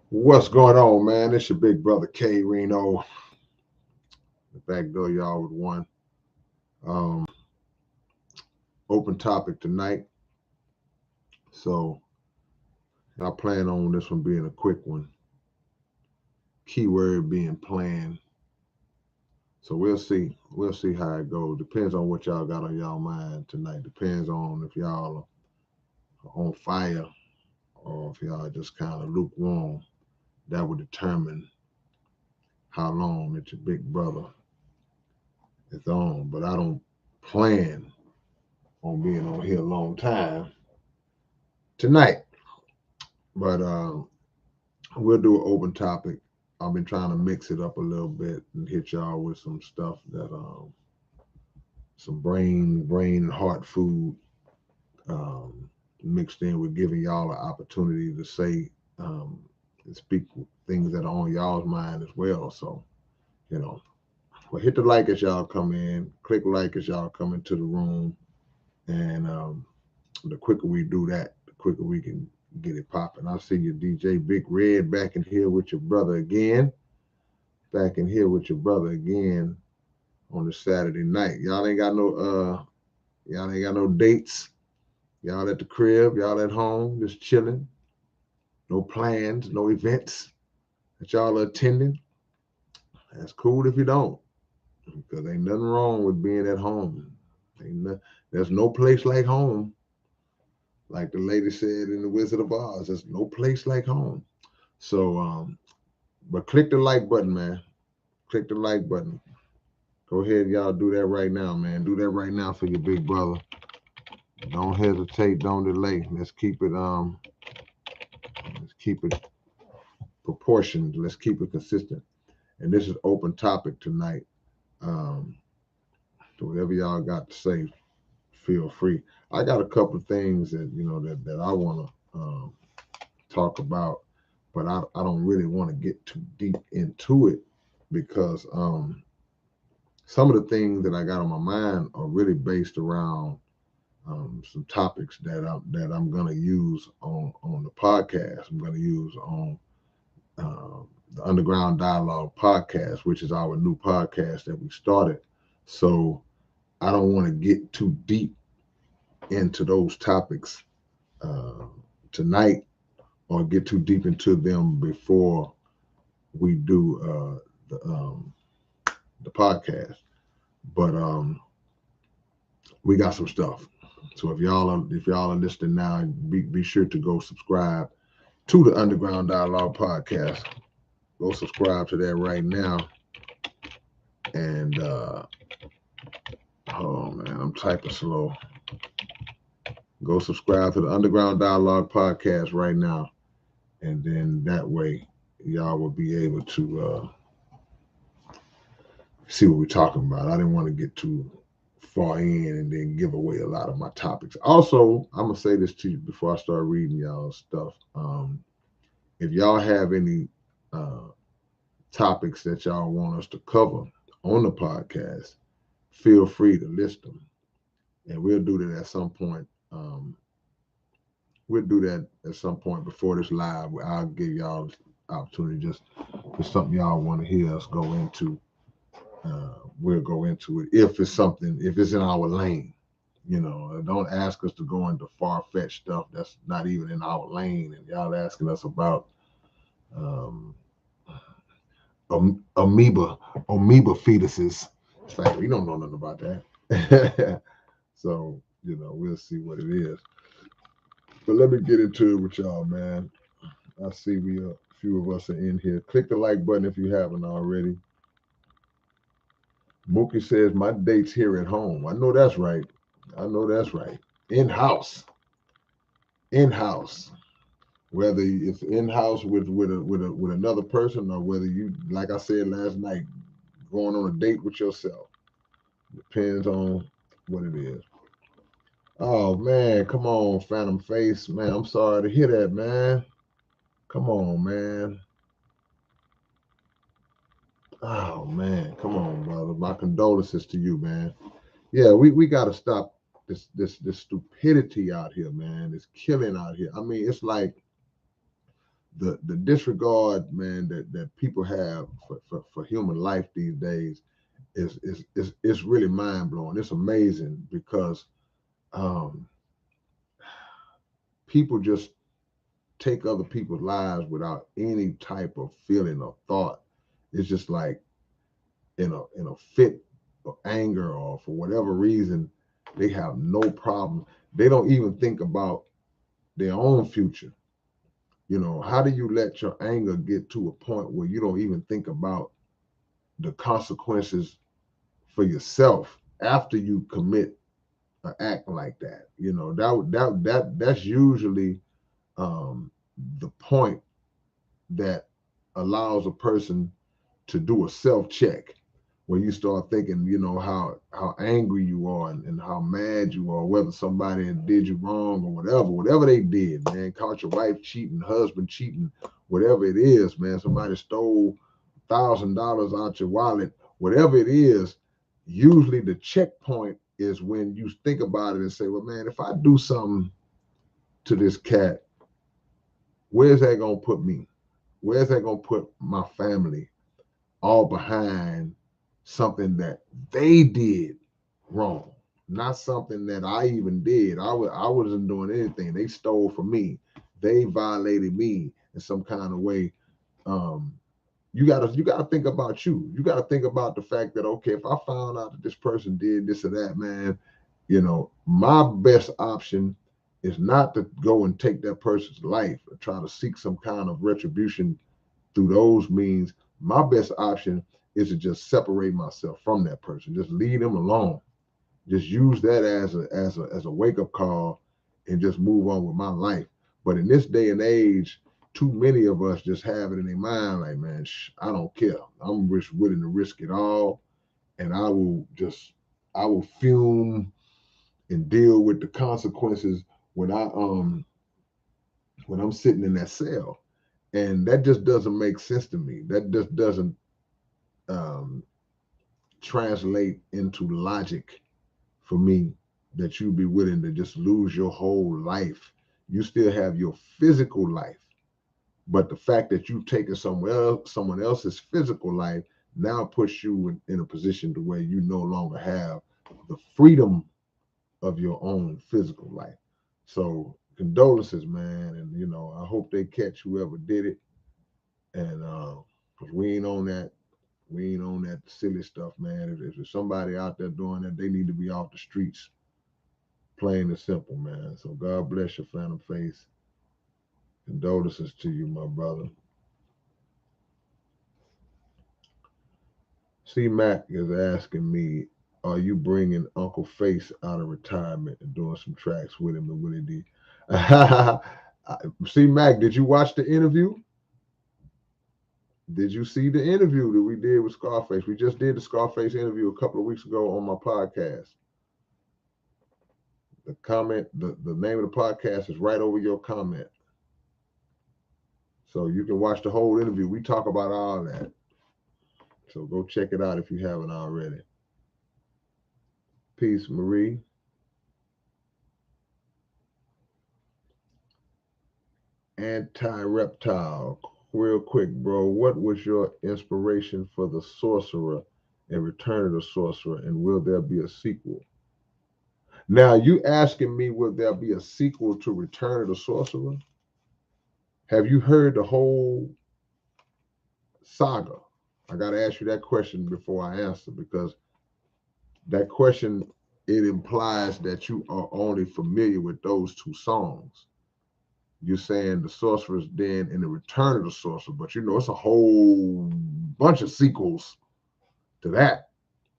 What's going on, man? It's your big brother K-Rino. The back door, y'all, with one. Um, Open topic tonight. So I plan on this one being a quick one. Keyword being plan. So we'll see. We'll see how it goes. Depends on what y'all got on y'all mind tonight. Depends on if y'all are on fire or if y'all just kind of lukewarm. That would determine how long that your big brother is on. But I don't plan on being on here a long time tonight. But we'll do an open topic. I've been trying to mix it up a little bit and hit y'all with some stuff that some brain and heart food um, mixed in with giving y'all an opportunity to say and speak things that are on y'all's mind as well. So you know, well, hit the like as y'all come in, click like as y'all come into the room, and the quicker we do that, the quicker we can get it popping. I see you, DJ Big Red, back in here with your brother again. Back in here with your brother again on the Saturday night. Y'all ain't got no dates. Y'all at the crib, y'all at home, just chilling. No plans, no events that y'all are attending. That's cool if you don't, because ain't nothing wrong with being at home. Ain't no, there's no place like home. Like the lady said in The Wizard of Oz, there's no place like home. So, but click the like button, man. Click the like button. Go ahead, y'all do that right now, man. Do that right now for your big brother. Don't hesitate, don't delay. Let's keep it proportioned. Let's keep it consistent. And this is open topic tonight. Um, so whatever y'all got to say, feel free. I got a couple of things that that I want to talk about, but I don't really want to get too deep into it because some of the things that I got on my mind are really based around some topics that I'm gonna use on the podcast. I'm gonna use on the Underground Dialogue podcast, which is our new podcast that we started. So I don't want to get too deep into those topics uh, tonight, or get too deep into them before we do the podcast. But we got some stuff. So if y'all are listening now, be sure to go subscribe to the Underground Dialogue podcast. Go subscribe to that right now. And oh man, I'm typing slow. Go subscribe to the Underground Dialogue podcast right now, and then that way y'all will be able to see what we're talking about. I didn't want to get too far in and then give away a lot of my topics. Also, I'm gonna say this to you before I start reading y'all stuff. If y'all have any uh, topics that y'all want us to cover on the podcast, feel free to list them, and we'll do that at some point. We'll do that at some point before this live. I'll give y'all opportunity just for something y'all want to hear us go into. We'll go into it if it's in our lane. Don't ask us to go into far-fetched stuff that's not even in our lane, and y'all asking us about um, amoeba fetuses. It's like we don't know nothing about that. So we'll see what it is. But let me get into it with y'all, man. I see a few of us are in here. Click the like button if you haven't already. Mookie says my date's here at home. I know that's right. I know that's right. In house, in house. Whether it's in house with another person, or whether you, like I said last night, going on a date with yourself. Depends on what it is. Oh man, come on, Phantom Face, man. I'm sorry to hear that, man. Come on, man. Oh man, come on, brother. My condolences to you, man. Yeah, we gotta stop this stupidity out here, man. This killing out here. I mean, it's like the disregard, man, that people have for human life these days is really mind blowing. It's amazing because um, people just take other people's lives without any type of feeling or thought. It's just like in a fit of anger or for whatever reason, they have no problem. They don't even think about their own future. How do you let your anger get to a point where you don't even think about the consequences for yourself after you commit an act like that? That's usually um, the point that allows a person to do a self check when you start thinking, how angry you are and how mad you are, whether somebody did you wrong or whatever they did, man, caught your wife cheating, husband cheating, whatever it is, man, somebody stole $1,000 out your wallet, whatever it is. Usually the checkpoint is when you think about it and say, well, man, if I do something to this cat, where's that gonna put me? Where's that gonna put my family? All behind something that they did wrong, not something that I even did. I wasn't doing anything. They stole from me. They violated me in some kind of way. Um, you gotta think about you. You gotta think about the fact that, okay, if I found out that this person did this or that, man, my best option is not to go and take that person's life or try to seek some kind of retribution through those means. My best option is to just separate myself from that person, just leave them alone, just use that as a wake up call, and just move on with my life. But in this day and age, too many of us just have it in their mind like, man, I don't care. I'm just willing to risk it all, and I will fume and deal with the consequences when I'm sitting in that cell. And that just doesn't make sense to me. That just doesn't um, translate into logic for me, that you be willing to just lose your whole life. You still have your physical life, but the fact that you've taken someone else's physical life now puts you in a position to where you no longer have the freedom of your own physical life. So condolences, man, and I hope they catch whoever did it, and because we ain't on that silly stuff, man. If there's somebody out there doing that, they need to be off the streets, plain and simple, man. So God bless you, Phantom Face. Condolences to you, my brother. C Mac is asking me, are you bringing Uncle Face out of retirement and doing some tracks with him and Willie D? C Mac, did you watch the interview? Did you see the interview that we did with Scarface? We just did the Scarface interview a couple of weeks ago on my podcast. The name of the podcast is right over your comment. So you can watch the whole interview. We talk about all that. So go check it out if you haven't already. Peace, Marie. Anti-reptile. Real quick, bro. What was your inspiration for the Sorcerer and Return of the Sorcerer? And will there be a sequel? Now, you asking me, will there be a sequel to Return of the Sorcerer? Have you heard the whole saga? I got to ask you that question before I answer, because that question, it implies that you are only familiar with those two songs. You're saying the Sorcerer's Den and the Return of the Sorcerer, but it's a whole bunch of sequels to that.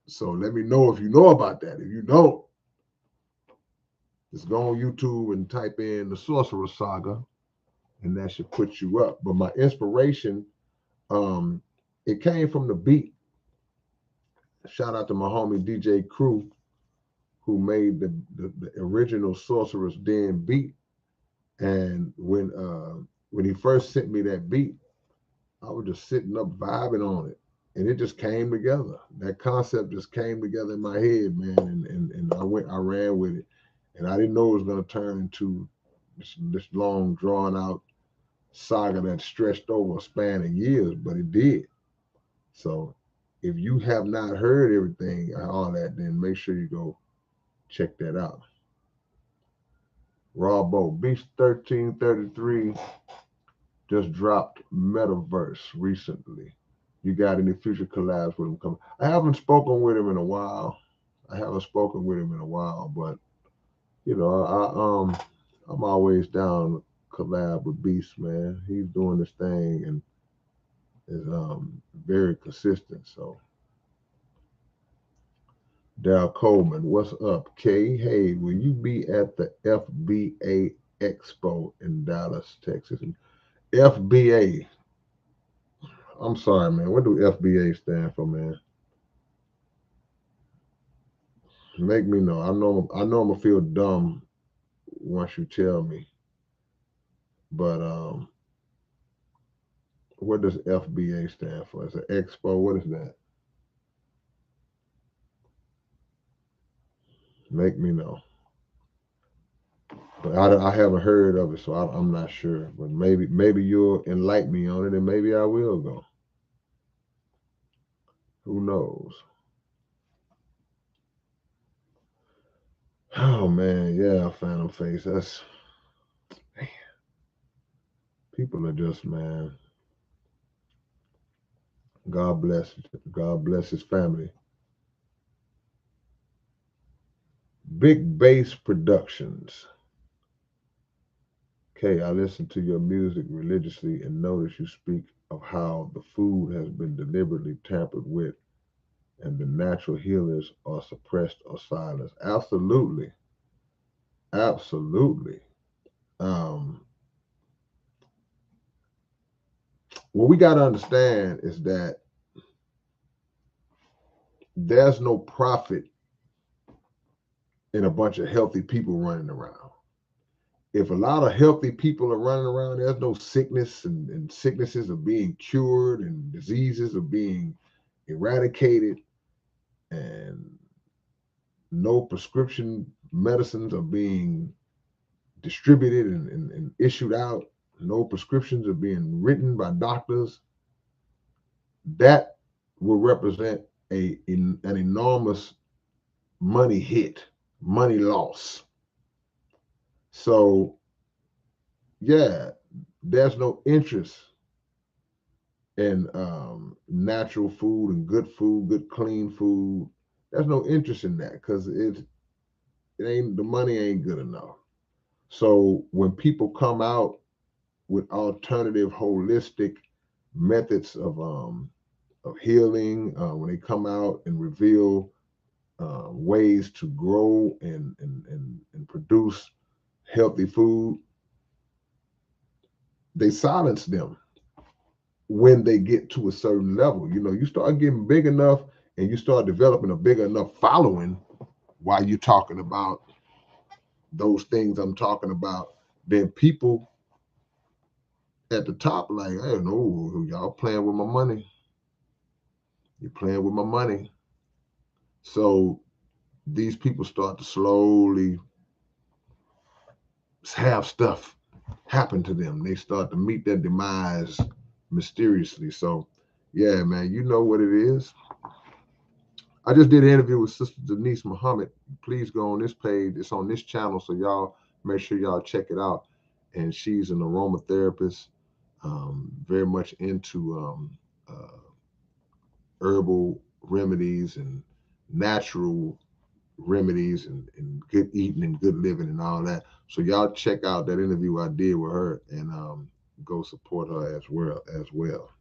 So let me know if you know about that. If you don't, just go on YouTube and type in the Sorcerer Saga, and that should put you up. But my inspiration, it came from the beat. Shout out to my homie DJ Crew, who made the original Sorcerer's Den beat. And when he first sent me that beat, I was just sitting up vibing on it, and it just came together. That concept just came together in my head, man, and I ran with it, and I didn't know it was going to turn into this long drawn out saga that stretched over a span of years, but it did. So if you have not heard everything, all that, then make sure you go check that out. Robo Beast 1333 just dropped Metaverse recently. You got any future collabs with him coming? I haven't spoken with him in a while. I haven't spoken with him in a while, but I'm always down to collab with Beast, man. He's doing this thing and is very consistent. So Dal Coleman, what's up? Kay, hey, will you be at the FBA Expo in Dallas, Texas? FBA. I'm sorry, man. What do FBA stand for, man? Make me know. I know I'm gonna feel dumb once you tell me. But what does FBA stand for? It's an expo. What is that? Make me know. But I haven't heard of it, so I'm not sure. But maybe you'll enlighten me on it, and maybe I will go. Who knows? Oh man, yeah, Phantom Face. That's people are just, man. God bless. God bless his family. Big Bass Productions. Okay, I listen to your music religiously and notice you speak of how the food has been deliberately tampered with and the natural healers are suppressed or silenced. Absolutely. Absolutely. Um, what we got to understand is that there's no profit in a bunch of healthy people running around. If a lot of healthy people are running around, there's no sickness, and sicknesses are being cured and diseases are being eradicated, and no prescription medicines are being distributed and issued out. No prescriptions are being written by doctors. That will represent an enormous money hit, money loss. So yeah, there's no interest in natural food and good food, good clean food. There's no interest in that because it ain't the money ain't good enough. So when people come out with alternative, holistic methods of healing, when they come out and reveal ways to grow and produce healthy food, they silence them when they get to a certain level. You start getting big enough and you start developing a big enough following while you're talking about those things I'm talking about, then people at the top like, I don't know, y'all playing with my money. You're playing with my money. So these people start to slowly have stuff happen to them. They start to meet their demise mysteriously. So, yeah, man, you know what it is. I just did an interview with Sister Denise Muhammad. Please go on this page. It's on this channel, so y'all make sure y'all check it out. And she's an aromatherapist, very much into herbal remedies and natural remedies and good eating and good living and all that. So y'all check out that interview I did with her and go support her as well.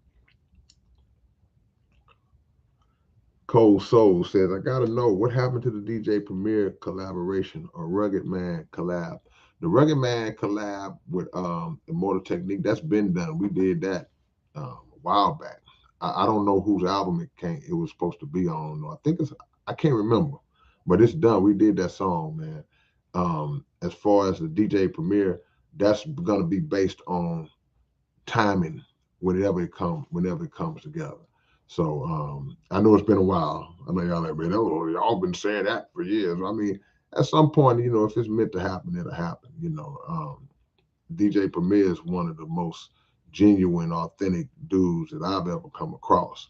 Cold Soul says, I gotta know what happened to the DJ Premier collaboration or Rugged Man collab. The Rugged Man collab with Immortal Technique, that's been done. We did that a while back. I don't know whose album it was supposed to be on. I think I can't remember, but it's done. We did that song, man. As far as the DJ Premier, that's gonna be based on timing whenever it comes together. So I know it's been a while. I know y'all like, man, oh, y'all been saying that for years. I mean, at some point, if it's meant to happen, it'll happen. DJ Premier is one of the most genuine, authentic dudes that I've ever come across.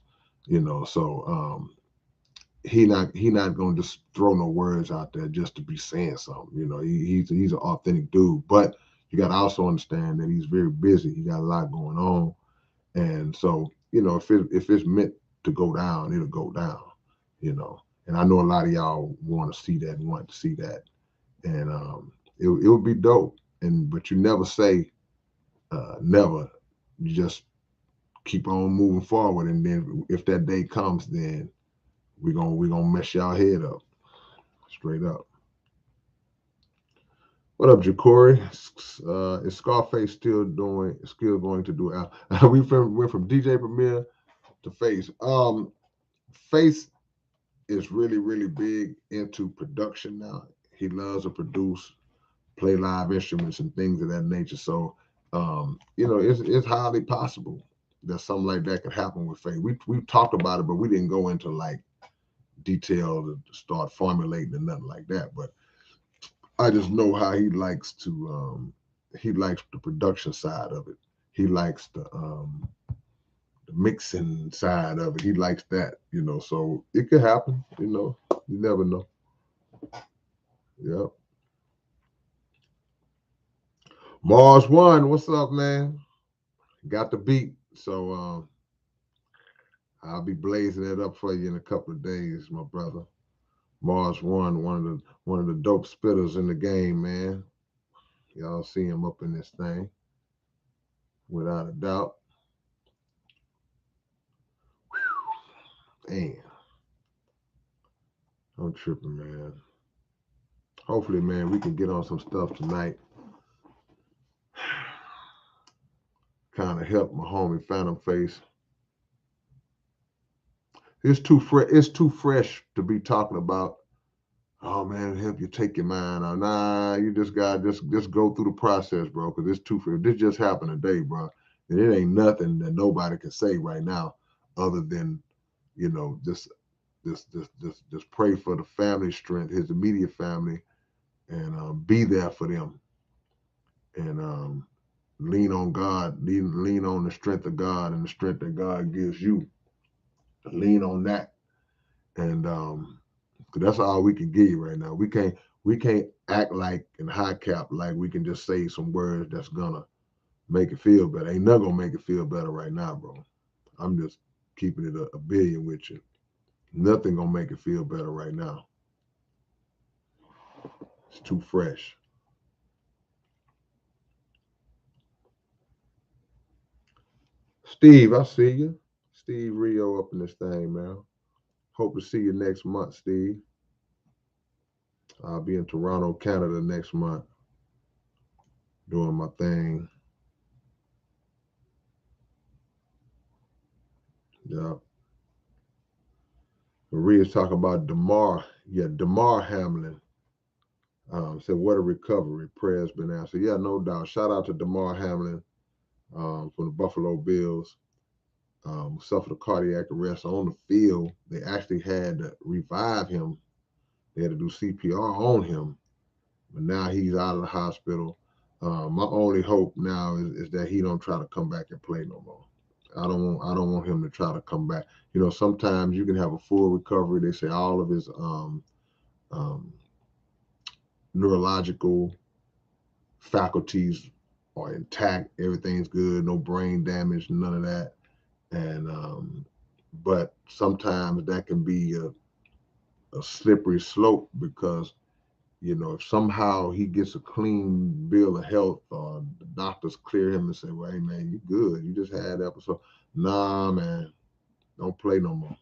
So he not gonna just throw no words out there just to be saying something. He's an authentic dude, but you got to also understand that he's very busy. He got a lot going on, and so if it's meant to go down, it'll go down. And I know a lot of y'all want to see that and want to see that, and it would be dope. But you never say never. You just keep on moving forward, and then if that day comes, then we gonna mess y'all head up straight up. What up, Jacory? Is Scarface still going to do Al? Went from DJ Premier to Face. Face is really, really big into production now. He loves to produce, play live instruments and things of that nature. So, it's highly possible that something like that could happen with Face. We've talked about it, but we didn't go into like detail to start formulating and nothing like that. But I just know how he likes the production side of it. He likes the mixing side of it. He likes that, so it could happen, you never know. Yep. Mars One, what's up, man? Got the beat. So I'll be blazing it up for you in a couple of days, my brother. Mars One, one of the dope spitters in the game, man. Y'all see him up in this thing, without a doubt. Man, I'm tripping, man. Hopefully, man, we can get on some stuff tonight. Kind of help my homie Phantom Face. It's too fresh. It's too fresh to be talking about. Oh man, help you take your mind out. Nah, you just got just go through the process, bro. Because it's too fresh. This just happened today, bro. And it ain't nothing that nobody can say right now, other than just pray for the family strength, his immediate family, and be there for them, and lean on God, lean on the strength of God and the strength that God gives you. Lean on that, and cause that's all we can give you right now. We can't act like in high cap like we can just say some words that's gonna make it feel better. Ain't nothing gonna make it feel better right now, bro. I'm just keeping it a billion with you. Nothing gonna make it feel better right now. It's too fresh. Steve, I see you. Steve Rio up in this thing, man. Hope to see you next month, Steve. I'll be in Toronto, Canada next month, doing my thing. Yeah. Maria's talking about DeMar. Yeah, DeMar Hamlin. Said, what a recovery. Prayer's been answered. Yeah, no doubt. Shout out to DeMar Hamlin from the Buffalo Bills. Suffered a cardiac arrest on the field. They actually had to revive him. They had to do CPR on him. But now he's out of the hospital. My only hope now is that he don't try to come back and play no more. I don't want him to try to come back. Sometimes you can have a full recovery. They say all of his um, neurological faculties are intact. Everything's good. No brain damage. None of that. And but sometimes that can be a slippery slope because if somehow he gets a clean bill of health or the doctors clear him and say, well, hey, man, you good. You just had that episode. Nah, man, don't play no more.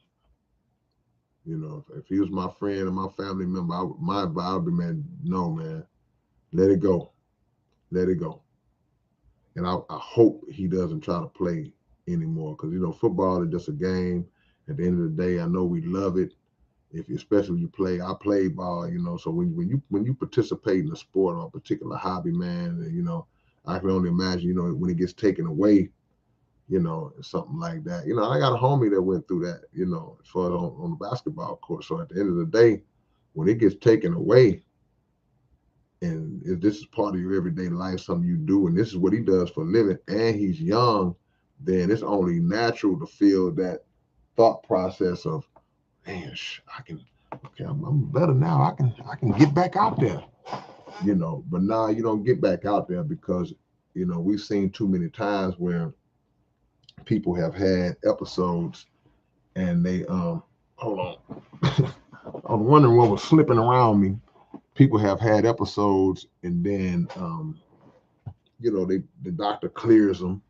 If he was my friend and my family member, my advice would be, man, no, man, let it go. Let it go. And I hope he doesn't try to play anymore because, football is just a game. At the end of the day, I know we love it. Especially you play, I play ball, so when you participate in a sport or a particular hobby, man, I can only imagine, when it gets taken away, something like that. I got a homie that went through that, as far as on the basketball court. So at the end of the day, when it gets taken away and if this is part of your everyday life, something you do, and this is what he does for a living, and he's young, then it's only natural to feel that thought process of, man, I can, okay, I'm better now. I can get back out there, But now you don't get back out there because, we've seen too many times where people have had episodes and they hold on. I was wondering what was slipping around me. People have had episodes and then the doctor clears them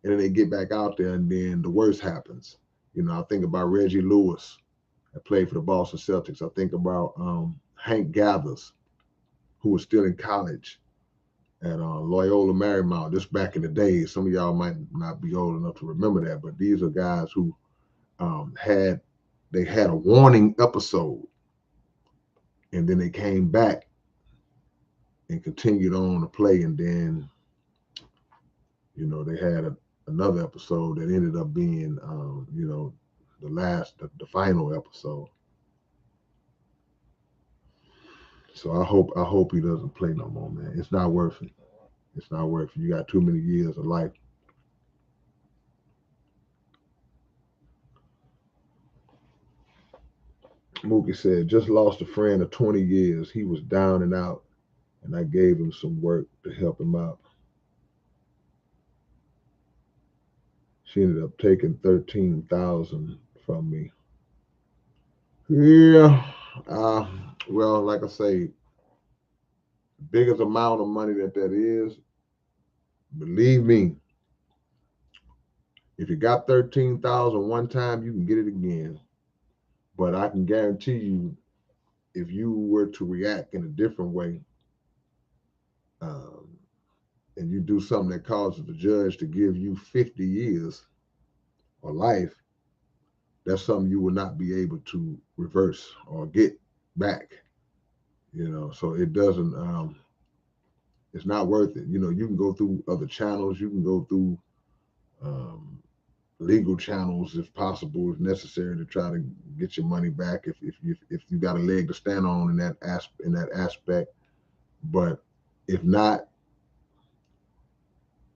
and then they get back out there and then the worst happens. I think about Reggie Lewis that played for the Boston Celtics. I think about Hank Gathers, who was still in college at Loyola Marymount, just back in the day. Some of y'all might not be old enough to remember that, but these are guys who had a warning episode, and then they came back and continued on to play, and then they had another episode that ended up being the final episode. So I hope he doesn't play no more, man. It's not worth it. It's not worth it. You got too many years of life. Mookie said, just lost a friend of 20 years. He was down and out, and I gave him some work to help him out. She ended up taking $13,000 from me. Yeah. Well, like I say, the biggest amount of money that is, believe me, if you got 13,000 one time, you can get it again. But I can guarantee you, if you were to react in a different way, and you do something that causes the judge to give you 50 years or life, that's something you will not be able to reverse or get back. So it doesn't. It's not worth it. You can go through other channels. You can go through legal channels if possible, if necessary, to try to get your money back if you got a leg to stand on in that aspect. But if not,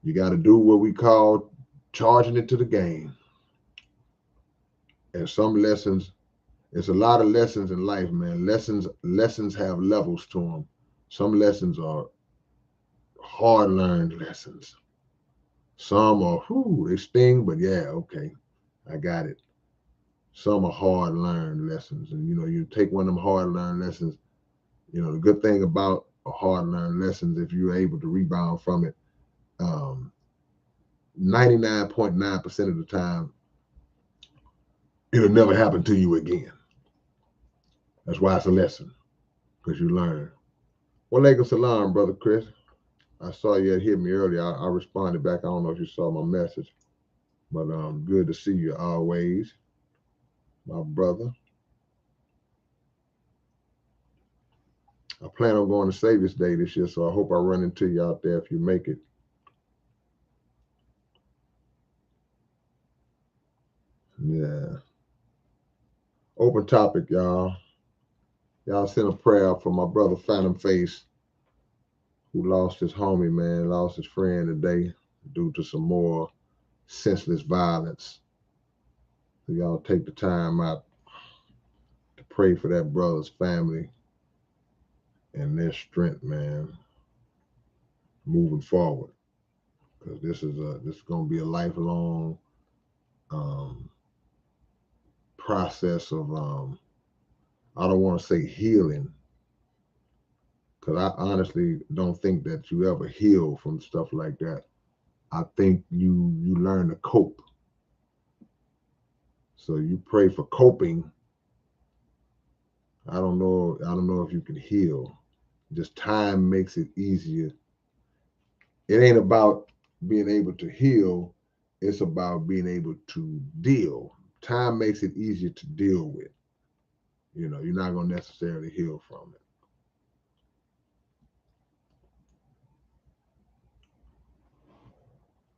you got to do what we call charging it to the game. And some lessons, it's a lot of lessons in life, man. Lessons have levels to them. Some lessons are hard-learned lessons. Some are, they sting, but yeah, okay, I got it. Some are hard-learned lessons, and you take one of them hard-learned lessons. The good thing about a hard-learned lessons, if you're able to rebound from it, 99.9% of the time, it'll never happen to you again. That's why it's a lesson, because you learn. Walaikum salam, brother Chris. I saw you had hit me earlier. I responded back. I don't know if you saw my message, but good to see you always, my brother. I plan on going to Savior's Day this year, so I hope I run into you out there if you make it. Yeah. Open topic, y'all. Y'all send a prayer for my brother Phantom Face, who lost his homie, man, lost his friend today due to some more senseless violence. So y'all take the time out to pray for that brother's family and their strength, man, moving forward. Because this is going to be a lifelong process of I don't want to say healing, because I honestly don't think that you ever heal from stuff like that. I think you learn to cope. So you pray for coping. I don't know if you can heal. Just time makes it easier. It ain't about being able to heal. It's about being able to deal. Time makes it easier to deal with. You're not going to necessarily heal from it.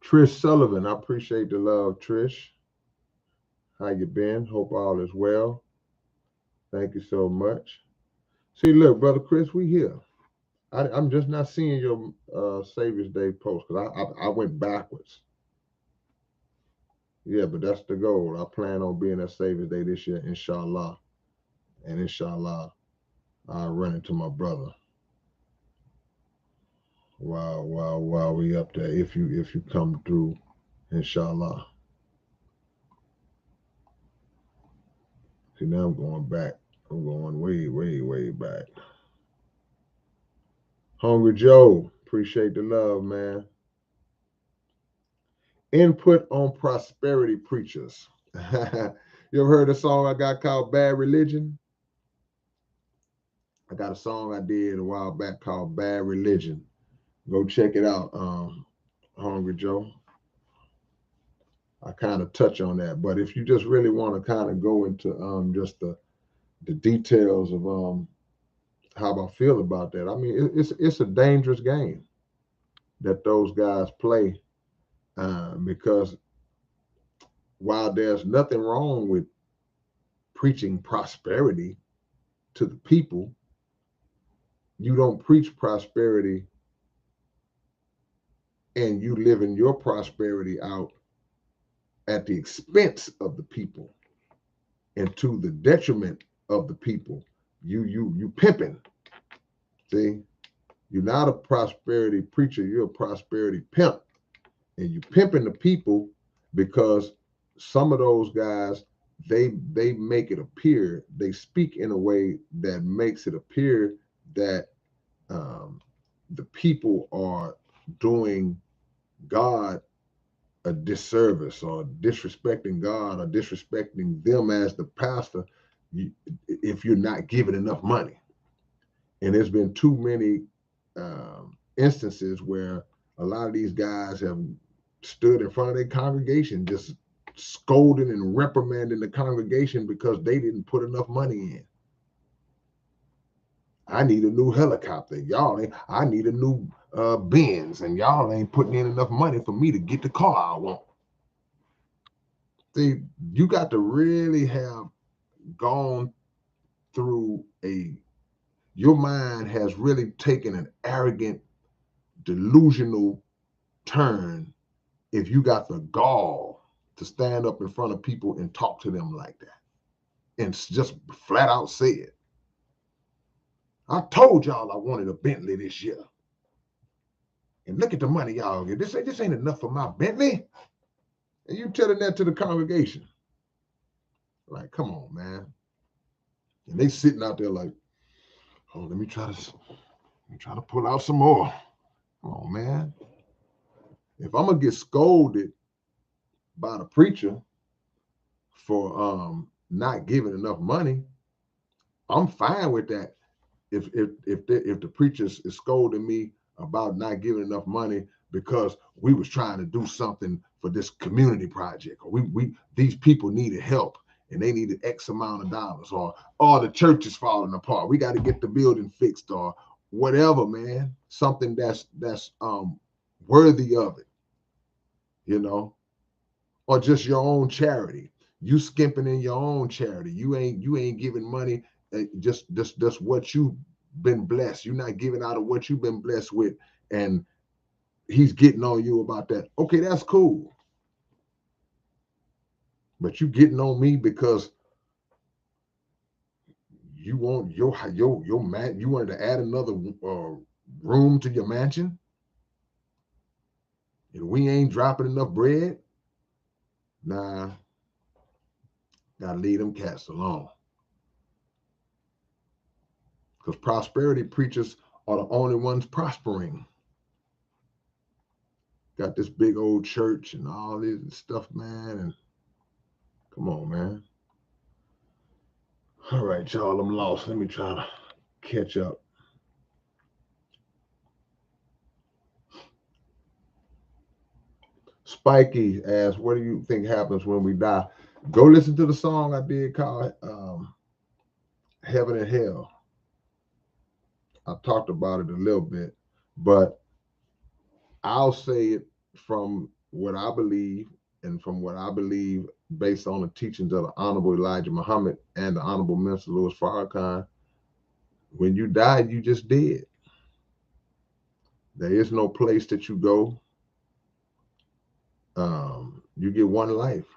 Trish Sullivan, I appreciate the love, Trish. How you been? Hope all is well. Thank you so much. See, look, brother Chris, we here. I'm just not seeing your Savior's Day post because I went backwards. Yeah, but that's the goal. I plan on being at Savior's Day this year, inshallah. And inshallah, I'll run into my brother while we up there. If you come through, inshallah. See, now I'm going back. I'm going way back. Hungry Joe, appreciate the love, man. Input on prosperity preachers. You ever heard a song I got called Bad Religion? I got a song I did a while back called Bad Religion. Go check it out, Hungry Joe. I kind of touch on that, but if you just really want to kind of go into just the details of how I feel about that, I mean it's a dangerous game that those guys play because while there's nothing wrong with preaching prosperity to the people, you don't preach prosperity and you living your prosperity out at the expense of the people and to the detriment of the people. You pimping. See, you're not a prosperity preacher, you're a prosperity pimp. And you pimping the people because some of those guys they make it appear, they speak in a way that makes it appear that the people are doing God a disservice or disrespecting God or disrespecting them as the pastor if you're not giving enough money. And there's been too many instances where a lot of these guys have stood in front of their congregation just scolding and reprimanding the congregation because they didn't put enough money in. I need a new helicopter. Y'all ain't, I need a new Benz, and y'all ain't putting in enough money for me to get the car I want. See, you got to really have gone through your mind has really taken an arrogant, delusional turn if you got the gall to stand up in front of people and talk to them like that and just flat out say it. I told y'all I wanted a Bentley this year. And look at the money y'all get. This ain't enough for my Bentley. And you telling that to the congregation. Like, come on, man. And they sitting out there like, oh, let me try to pull out some more. Come on, man. If I'm gonna get scolded by the preacher for not giving enough money, I'm fine with that. If the preacher is scolding me about not giving enough money because we was trying to do something for this community project, or we these people needed help and they needed X amount of dollars, or the church is falling apart, we got to get the building fixed, or whatever, man. Something that's worthy of it, you know, or just your own charity. You skimping in your own charity. You ain't giving money. Just what you've been blessed. You're not giving out of what you've been blessed with, and he's getting on you about that. Okay, that's cool. But you getting on me because you want your man. You wanted to add another room to your mansion, and we ain't dropping enough bread. Nah, gotta leave them cats alone. Because prosperity preachers are the only ones prospering. Got this big old church and all this stuff, man. And come on, man. All right, y'all, I'm lost. Let me try to catch up. Spiky asks, what do you think happens when we die? Go listen to the song I did called Heaven and Hell. I talked about it a little bit, but I'll say it from what I believe and from what I believe based on the teachings of the Honorable Elijah Muhammad and the Honorable Minister Louis Farrakhan. When you die, you just dead. There is no place that you go. You get one life.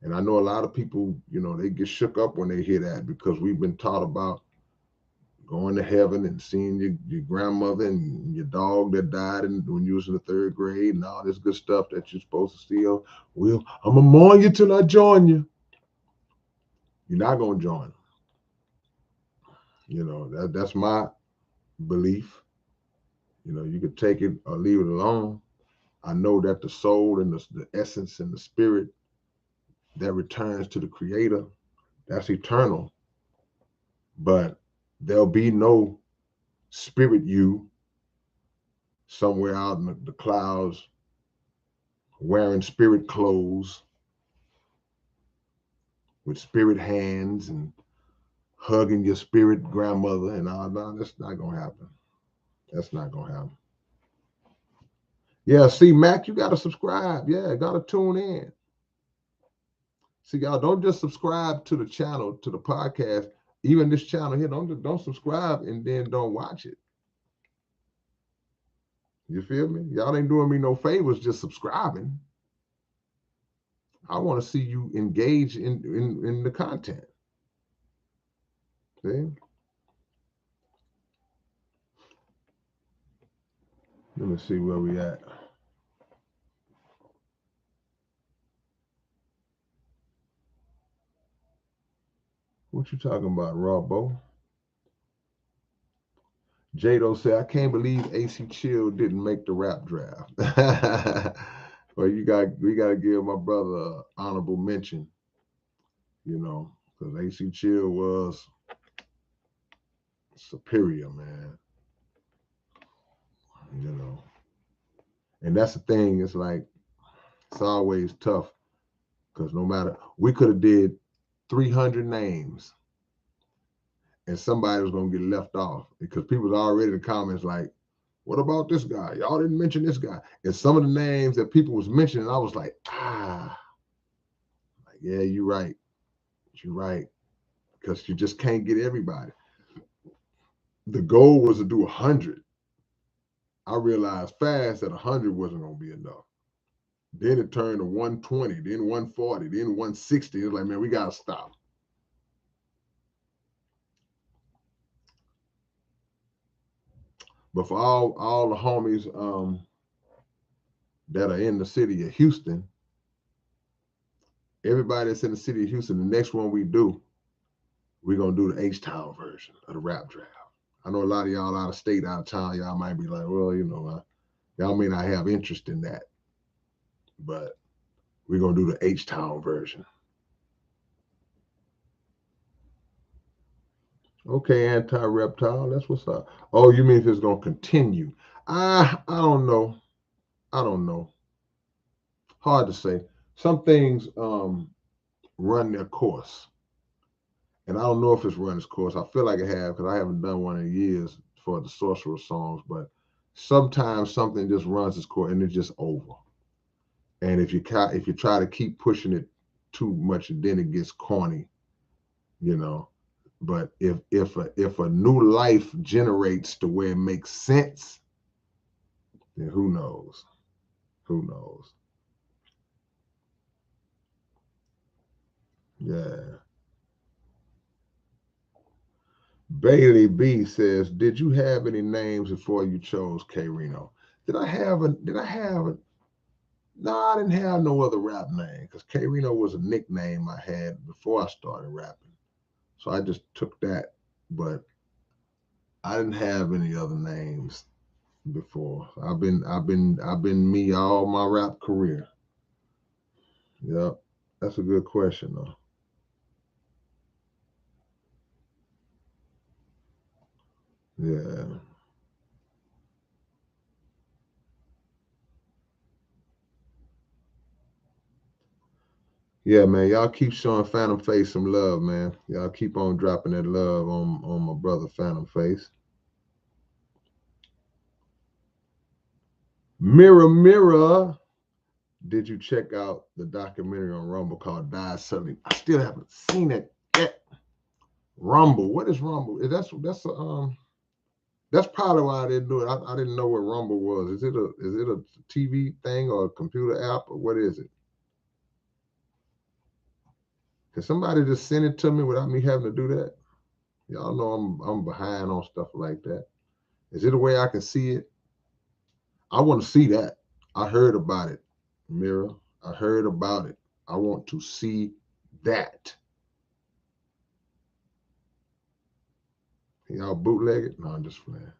And I know a lot of people, they get shook up when they hear that because we've been taught about going to heaven and seeing your grandmother and your dog that died when you was in the third grade and all this good stuff that you're supposed to steal. Well, I'm going to mourn you till I join you. You're not going to join them. That's my belief. You could take it or leave it alone. I know that the soul and the essence and the spirit that returns to the creator, that's eternal. But there'll be no spirit you somewhere out in the clouds wearing spirit clothes with spirit hands and hugging your spirit grandmother and all that. That's not going to happen. That's not going to happen. Yeah, see, Mac, you got to subscribe. Yeah, got to tune in. See, y'all, don't just subscribe to the channel, to the podcast, even this channel here. Don't subscribe and then don't watch it. You feel me? Y'all ain't doing me no favors just subscribing. I want to see you engage in the content. See? Let me see where we at. What you talking about, Robbo? Jado said, I can't believe AC Chill didn't make the rap draft. Well, we got to give my brother an honorable mention, because AC Chill was superior, man. And that's the thing. It's like, it's always tough because no matter, we could have did 300 names and somebody was going to get left off because people are already in the comments like, what about this guy? Y'all didn't mention this guy. And some of the names that people was mentioning, I was like, yeah, you're right. You're right. Because you just can't get everybody. The goal was to do 100. I realized fast that 100 wasn't going to be enough. Then it turned to 120, then 140, then 160. It's like, man, we got to stop. But for all the homies that are in the city of Houston, everybody that's in the city of Houston, the next one we do, we're going to do the H-Town version of the rap draft. I know a lot of y'all out of state, out of town, y'all might be like, well, y'all may not have interest in that. But we're going to do the H-Town version. Okay, anti-reptile, that's what's up. Oh, you mean if it's going to continue? I don't know. I don't know. Hard to say. Some things run their course. And I don't know if it's run its course. I feel like it has because I haven't done one in years for the Sorcerer songs. But sometimes something just runs its course and it's just over. And if you try to keep pushing it too much, then it gets corny, But if a new life generates to where it makes sense, then who knows? Who knows? Yeah. Bailey B says, did you have any names before you chose K-Rino? Did I have a No, I didn't have no other rap name because K-Rino was a nickname I had before I started rapping. So I just took that, but I didn't have any other names before. I've been me all my rap career. Yep. That's a good question though. Yeah. Yeah, man. Y'all keep showing Phantom Face some love, man. Y'all keep on dropping that love on my brother Phantom Face. Mirror, mirror. Did you check out the documentary on Rumble called Die Suddenly? I still haven't seen it yet. Rumble. What is Rumble? That's a That's probably why I didn't do it. I didn't know what Rumble was. Is it a TV thing or a computer app or what is it? Can somebody just send it to me without me having to do that? Y'all know I'm behind on stuff like that. Is it a way I can see it? I want to see that. I heard about it, Mira. I heard about it. I want to see that. Y'all bootleg it? No, I'm just playing.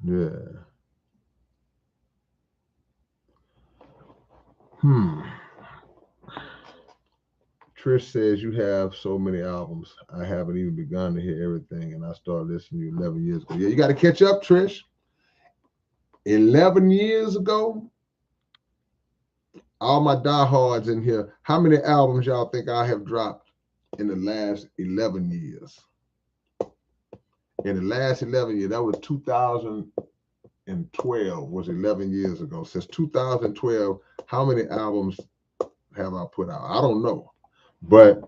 Yeah. Hmm. Trish says you have so many albums. I haven't even begun to hear everything, and I started listening to you 11 years ago. Yeah, you got to catch up, Trish. 11 years ago, all my diehards in here. How many albums y'all think I have dropped in the last 11 years? In the last 11 years, that was 2012, was 11 years ago. Since 2012, how many albums have I put out? I don't know. But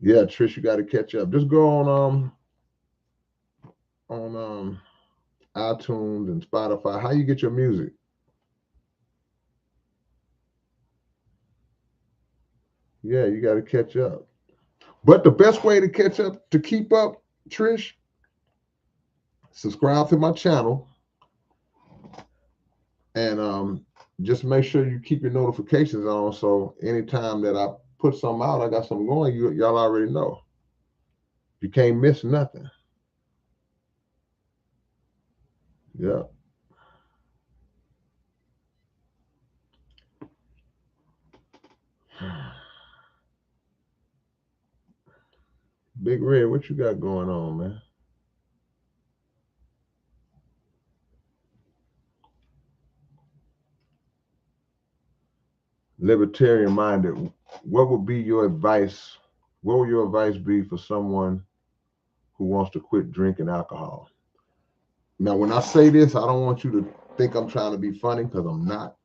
yeah, Trish, you got to catch up. Just go on iTunes and Spotify. How you get your music? Yeah, you got to catch up. But the best way to catch up, to keep up, Trish, subscribe to my channel and just make sure you keep your notifications on. So anytime that I put something out, I got something going, y'all already know. You can't miss nothing. Yeah. Big Red, what you got going on, man? Libertarian minded. What would be your advice? What would your advice be for someone who wants to quit drinking alcohol? Now, when I say this, I don't want you to think I'm trying to be funny because I'm not.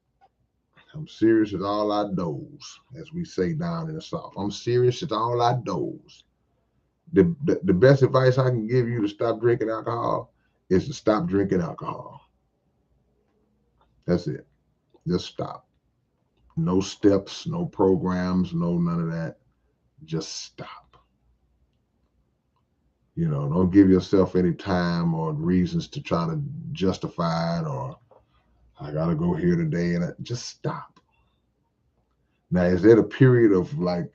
I'm serious as all I doze, as we say down in the South. I'm serious as all I doze. The best advice I can give you to stop drinking alcohol is to stop drinking alcohol. That's it. Just stop. No steps, no programs, no none of that. Just stop. Don't give yourself any time or reasons to try to justify it or I gotta go here today and just stop. Now, is there a period of like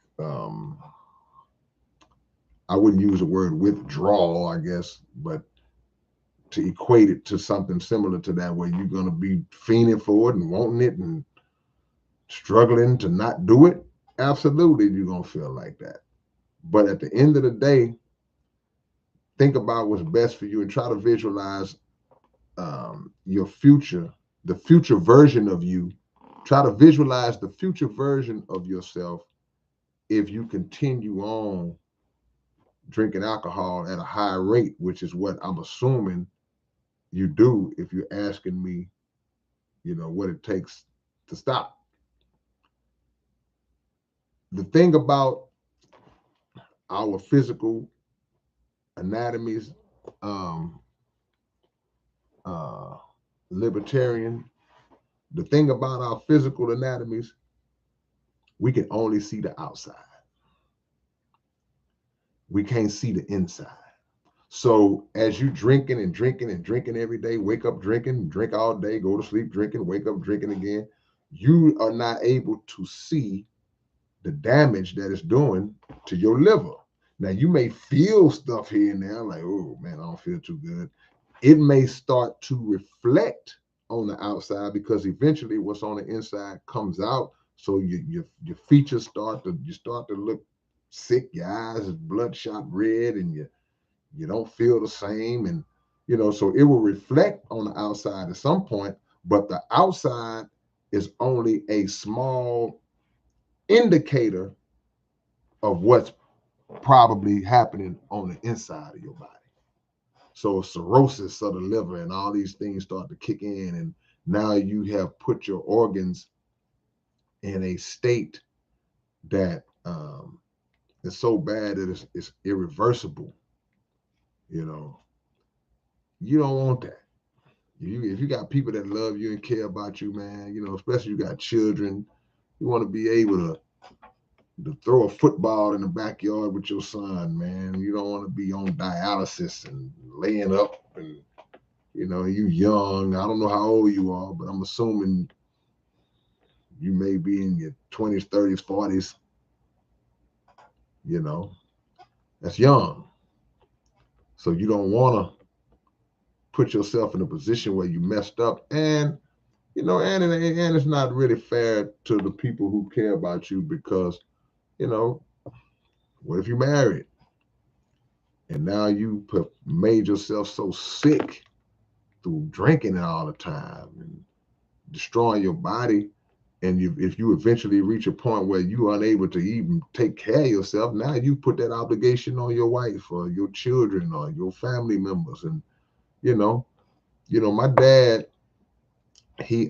I wouldn't use the word withdrawal, I guess, but to equate it to something similar to that where you're gonna be fiending for it and wanting it and struggling to not do it? Absolutely, you're gonna feel like that. But at the end of the day, think about what's best for you and try to visualize your future, the future version of you. Try to visualize the future version of yourself if you continue on drinking alcohol at a high rate, which is what I'm assuming you do if you're asking me, what it takes to stop. The thing about our physical anatomies, um, uh, libertarian, the thing about our physical anatomies, we can only see the outside. We can't see the inside. So as you drinking and drinking and drinking every day, wake up drinking, drink all day, go to sleep drinking, wake up drinking again, you are not able to see the damage that it's doing to your liver. Now you may feel stuff here and there, like, oh man, I don't feel too good. It may start to reflect on the outside because eventually what's on the inside comes out. So your features start to look sick, your eyes is bloodshot red, and you don't feel the same. And so it will reflect on the outside at some point, but the outside is only a small indicator of what's probably happening on the inside of your body. So cirrhosis of the liver and all these things start to kick in, and now you have put your organs in a state that it's so bad that it's irreversible. You know, you don't want that. If you got people that love you and care about you, man, you know, especially you got children, you want to be able to throw a football in the backyard with your son, man. You don't want to be on dialysis and laying up and you know, you young. I don't know how old you are, but I'm assuming you may be in your 20s, 30s, 40s, you know. That's young. So you don't want to put yourself in a position where you messed up and you know, and it's not really fair to the people who care about you because, you know, what if you married and now you made yourself so sick through drinking all the time and destroying your body, and if you eventually reach a point where you're unable to even take care of yourself, now you put that obligation on your wife or your children or your family members, and my dad, he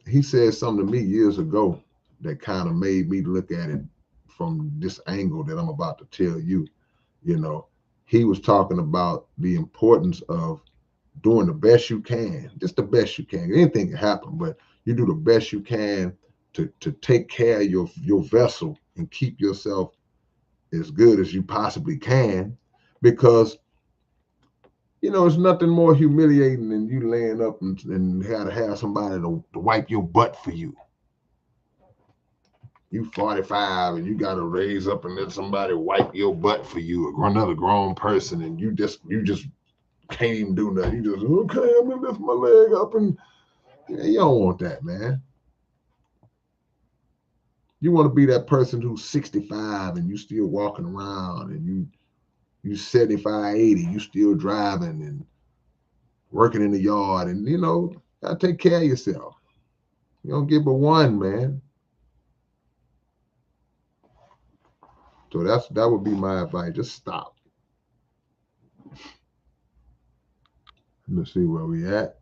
he said something to me years ago that kind of made me look at it from this angle that I'm about to tell you. You know, he was talking about the importance of doing the best you can, just the best you can. Anything can happen, but you do the best you can to take care of your vessel and keep yourself as good as you possibly can, because it's nothing more humiliating than you laying up and had to have somebody to wipe your butt for you. You 45 and you got to raise up and let somebody wipe your butt for you, another grown person, and you just can't even do nothing. You just, okay, I'm gonna lift my leg up, and you don't want that, man. You want to be that person who's 65 and you still walking around, and you 75, 80, you still driving and working in the yard, and gotta take care of yourself. You don't get but one, man. So that would be my advice. Just stop. Let's see where we at.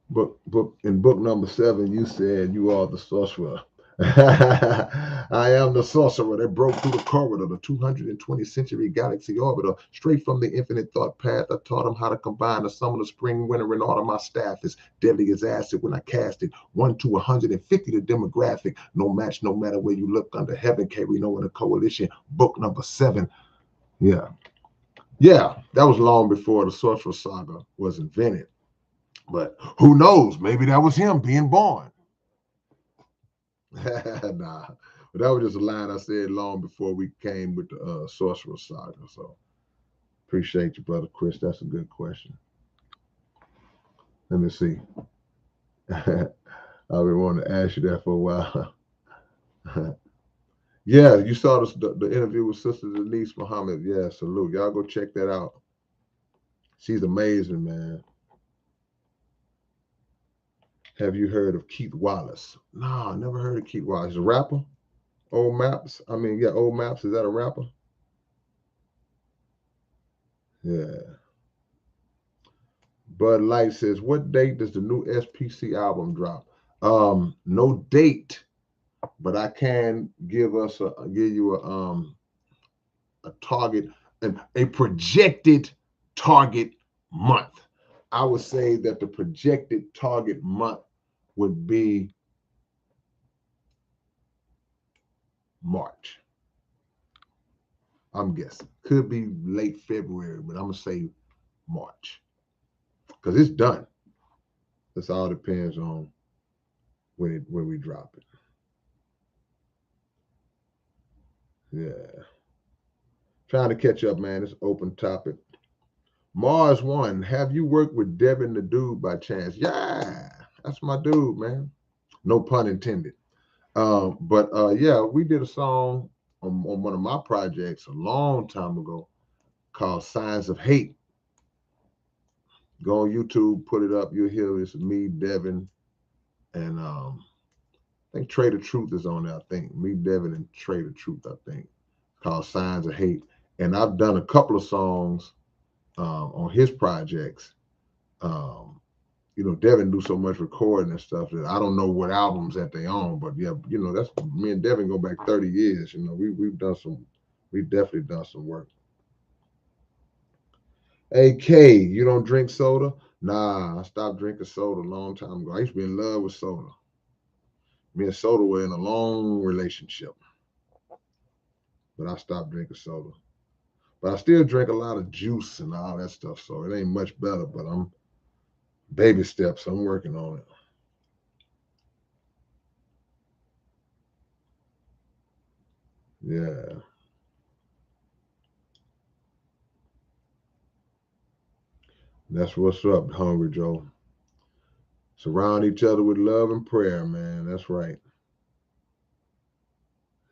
Book number 7, you said you are the sorcerer. I am the sorcerer that broke through the corridor, the 220th century galaxy orbiter, straight from the infinite thought path. I taught him how to combine the summer, the spring, winter, and autumn. My staff is deadly as acid when I cast it. 1 to 150, the demographic. No match, no matter where you look under heaven. K-Rino in a coalition. Book number 7. Yeah. Yeah, that was long before the Sorcerer Saga was invented. But who knows? Maybe that was him being born. Nah, but that was just a line I said long before we came with the Sorcerer Saga. So appreciate you, brother Chris. That's a good question. Let me see. I've been wanting to ask you that for a while. Yeah, you saw the interview with Sister Denise Muhammad. Yeah, salute. Y'all go check that out. She's amazing, man. Have you heard of Keith Wallace? No, I never heard of Keith Wallace. He's a rapper. Old Maps. I mean, yeah, Old Maps. Is that a rapper? Yeah. Bud Light says, what date does the new SPC album drop? No date, but I can give you a target, a projected target month. I would say that the projected target month would be March. I'm guessing. Could be late February, but I'm gonna say March. Because it's done. This all depends on when we drop it. Yeah. Trying to catch up, man. It's open topic. Mars One, have you worked with Devin the Dude by chance? Yeah, that's my dude, man. No pun intended. But yeah, we did a song on one of my projects a long time ago called Signs of Hate. Go on YouTube, put it up. You'll hear it's me, Devin, and I think Trey the Truth is on there. I think me, Devin, and Trey the Truth. I think called Signs of Hate. And I've done a couple of songs on his projects. you know, Devin do so much recording and stuff that I don't know what albums that they own, but yeah, you know, that's me and Devin go back 30 years. You know, we've definitely done some work. Hey K, you don't drink soda? Nah, I stopped drinking soda a long time ago. I used to be in love with soda. Me and soda were in a long relationship, but I stopped drinking soda. But I still drink a lot of juice and all that stuff, so it ain't much better. But I'm baby steps. I'm working on it. Yeah, that's what's up, Hungry Joe. Surround each other with love and prayer, man. That's right.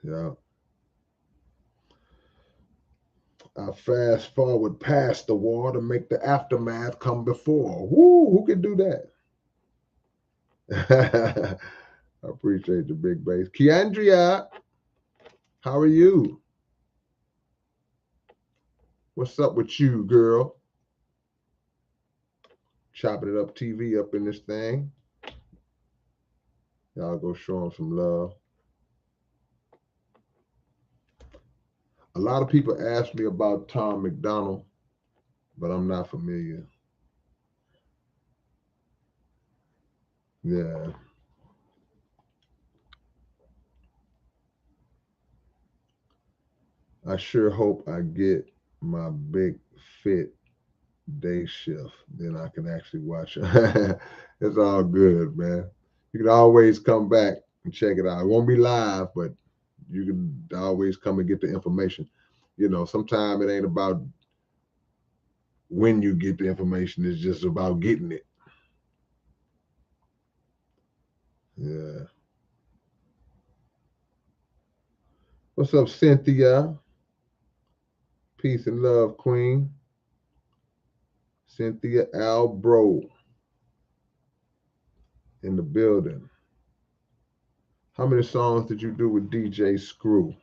Yeah. I fast forward past the war to make the aftermath come before. Woo, who can do that? I appreciate the big bass. Keandria, how are you? What's up with you, girl? Chopping it up TV up in this thing. Y'all go show them some love. A lot of people ask me about Tom McDonald, but I'm not familiar. Yeah. I sure hope I get my big fit day shift. Then I can actually watch it. It's all good, man. You can always come back and check it out. It won't be live, but you can always come and get the information. You know, sometimes it ain't about when you get the information, it's just about getting it. Yeah. What's up, Cynthia? Peace and love, Queen. Cynthia Albro in the building. How many songs did you do with DJ Screw?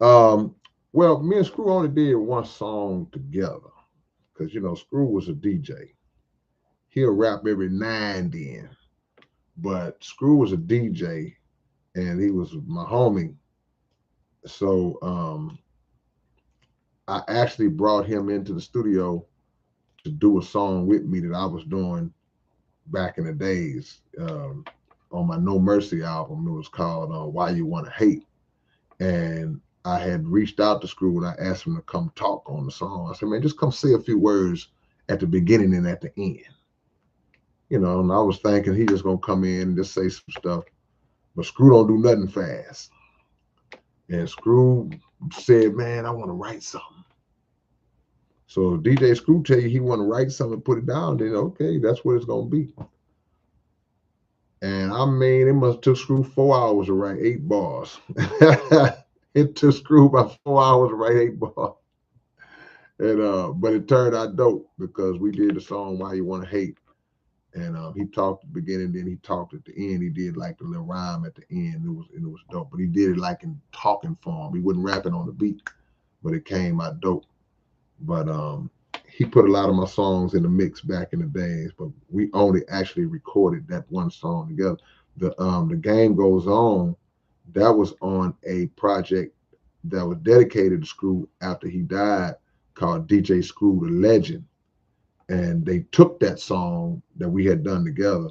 Um, well, me and Screw only did one song together because you know Screw was a DJ. He'll rap every now and then, but Screw was a DJ and he was my homie. So I actually brought him into the studio to do a song with me that I was doing back in the days on my No Mercy album. It was called Why You Want to Hate. And I had reached out to Screw and I asked him to come talk on the song. I said, man, just come say a few words at the beginning and at the end. You know, and I was thinking he just gonna come in and just say some stuff. But Screw don't do nothing fast. And Screw said, man, I want to write something. So if DJ Screw tell you he want to write something, put it down, then okay, that's what it's gonna be. And I mean, it must took Screw 4 hours to write 8 bars. It took Screw about 4 hours to write 8 bars. And but it turned out dope because we did the song Why You Wanna Hate. And he talked at the beginning, then he talked at the end. He did like the little rhyme at the end. It was dope. But he did it like in talking form. He wasn't rapping on the beat, but it came out dope. But he put a lot of my songs in the mix back in the days, but we only actually recorded that one song together. The Game Goes On, that was on a project that was dedicated to Screw after he died, called DJ Screw the Legend. And they took that song that we had done together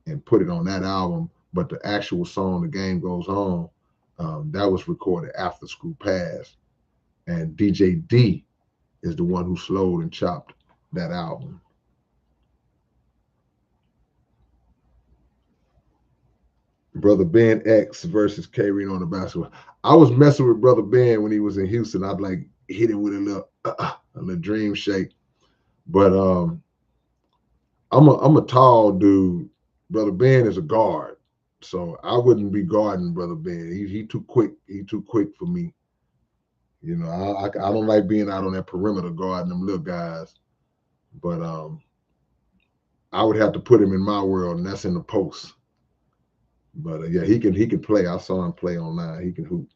and put it on that album. But the actual song, The Game Goes On, that was recorded after Screw passed. And DJ D is the one who slowed and chopped that album. Brother Ben X versus K-Rino on the basketball. I was messing with Brother Ben when he was in Houston. I'd like hit him with a little dream shake. But I'm a tall dude. Brother Ben is a guard, so I wouldn't be guarding Brother Ben. He too quick. He too quick for me. You know, I don't like being out on that perimeter guarding them little guys. But I would have to put him in my world, and that's in the post. But yeah, he can play. I saw him play online. He can hoop.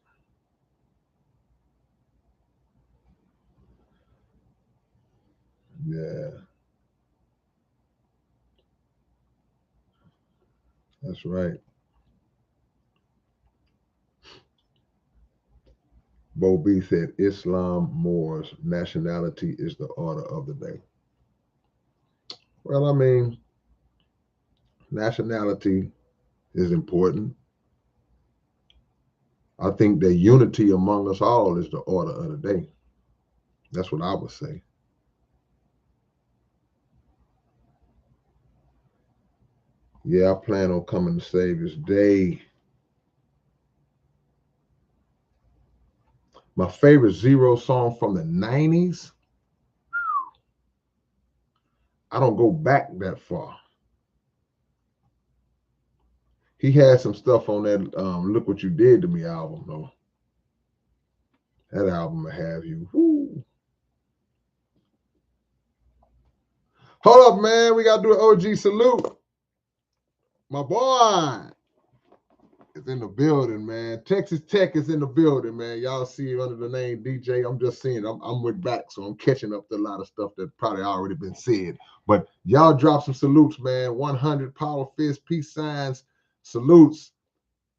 Yeah. That's right. Bo B said Islam, Moors, nationality is the order of the day. Well, I mean, nationality is important. I think that unity among us all is the order of the day. That's what I would say. Yeah, I plan on coming to Savior's Day. My favorite Zero song from the 90s, I don't go back that far. He had some stuff on that Look What You Did to Me album, though. That album will have you. Whoo. Hold up, man. We got to do an OG salute. My boy is in the building, man. Texas Tech is in the building, man. Y'all see it under the name DJ. I'm just seeing. I'm with back, so I'm catching up to a lot of stuff that probably already been said. But y'all drop some salutes, man. 100 power fist, peace signs, salutes,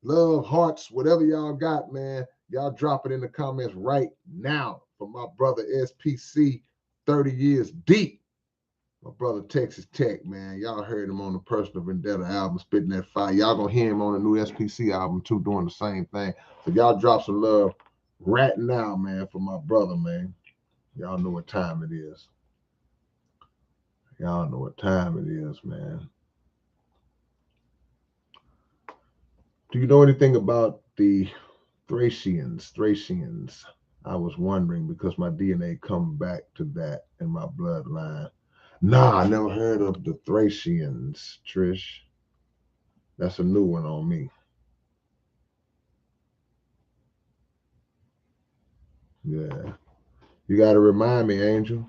love, hearts, whatever y'all got, man. Y'all drop it in the comments right now for my brother SPC, 30 years deep. My brother Texas Tech, man. Y'all heard him on the Personal Vendetta album, spitting that fire. Y'all gonna hear him on the new SPC album too, doing the same thing. So y'all drop some love right now, man, for my brother, man. Y'all know what time it is. Y'all know what time it is, man. Do you know anything about the Thracians? I was wondering because my DNA come back to that in my bloodline. Nah, I never heard of the Thracians, Trish. That's a new one on me. Yeah. You got to remind me, Angel.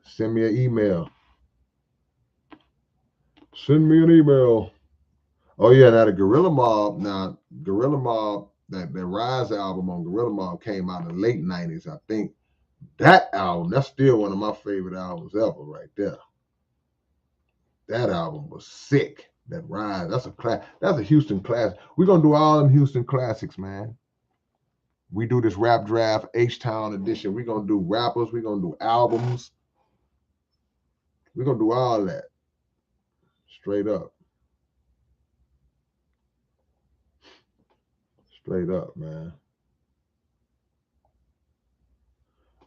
Send me an email. Send me an email. Oh, yeah. Now, the Gorilla Mob, that Rise album on Gorilla Mob came out in the late 90s. I think that album, that's still one of my favorite albums ever right there. That album was sick. That Rise, that's a Houston classic. We're going to do all them Houston classics, man. We do this rap draft H-Town edition. We're going to do rappers. We're going to do albums. We're going to do all that. Straight up. Straight up, man.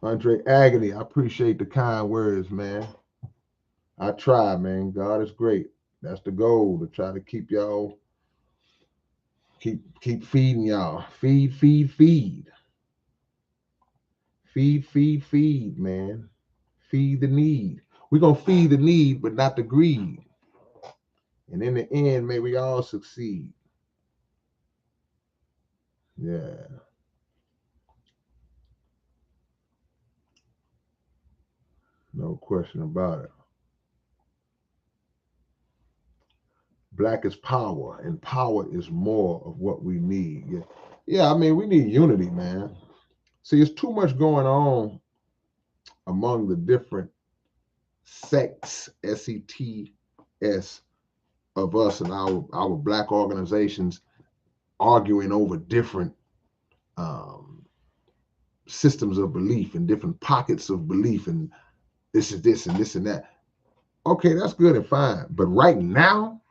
Andre Agony, I appreciate the kind words, man. I try, man. God is great. That's the goal, to try to keep y'all, keep feeding y'all. Feed. Feed, man. Feed the need. We're going to feed the need, but not the greed. And in the end, may we all succeed. Yeah. No question about it. Black is power, and power is more of what we need. Yeah, I mean, we need unity, man. See, it's too much going on among the different sects, SETS, of us and our black organizations arguing over different systems of belief and different pockets of belief, and this is this and this and that. Okay, that's good and fine. But right now,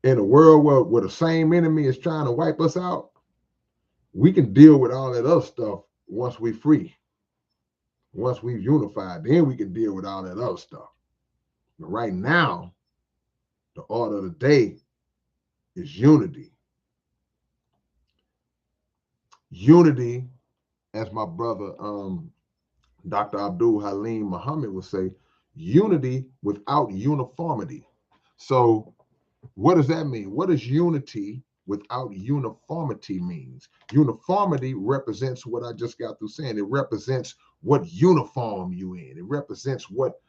in a world where the same enemy is trying to wipe us out, we can deal with all that other stuff once we're free. Once we've unified, then we can deal with all that other stuff. But right now, the order of the day is unity. Unity, as my brother Dr. Abdul Halim Muhammad would say, unity without uniformity. So what does that mean? What does unity without uniformity means? Uniformity represents what I just got through saying. It represents what uniform you in. It represents what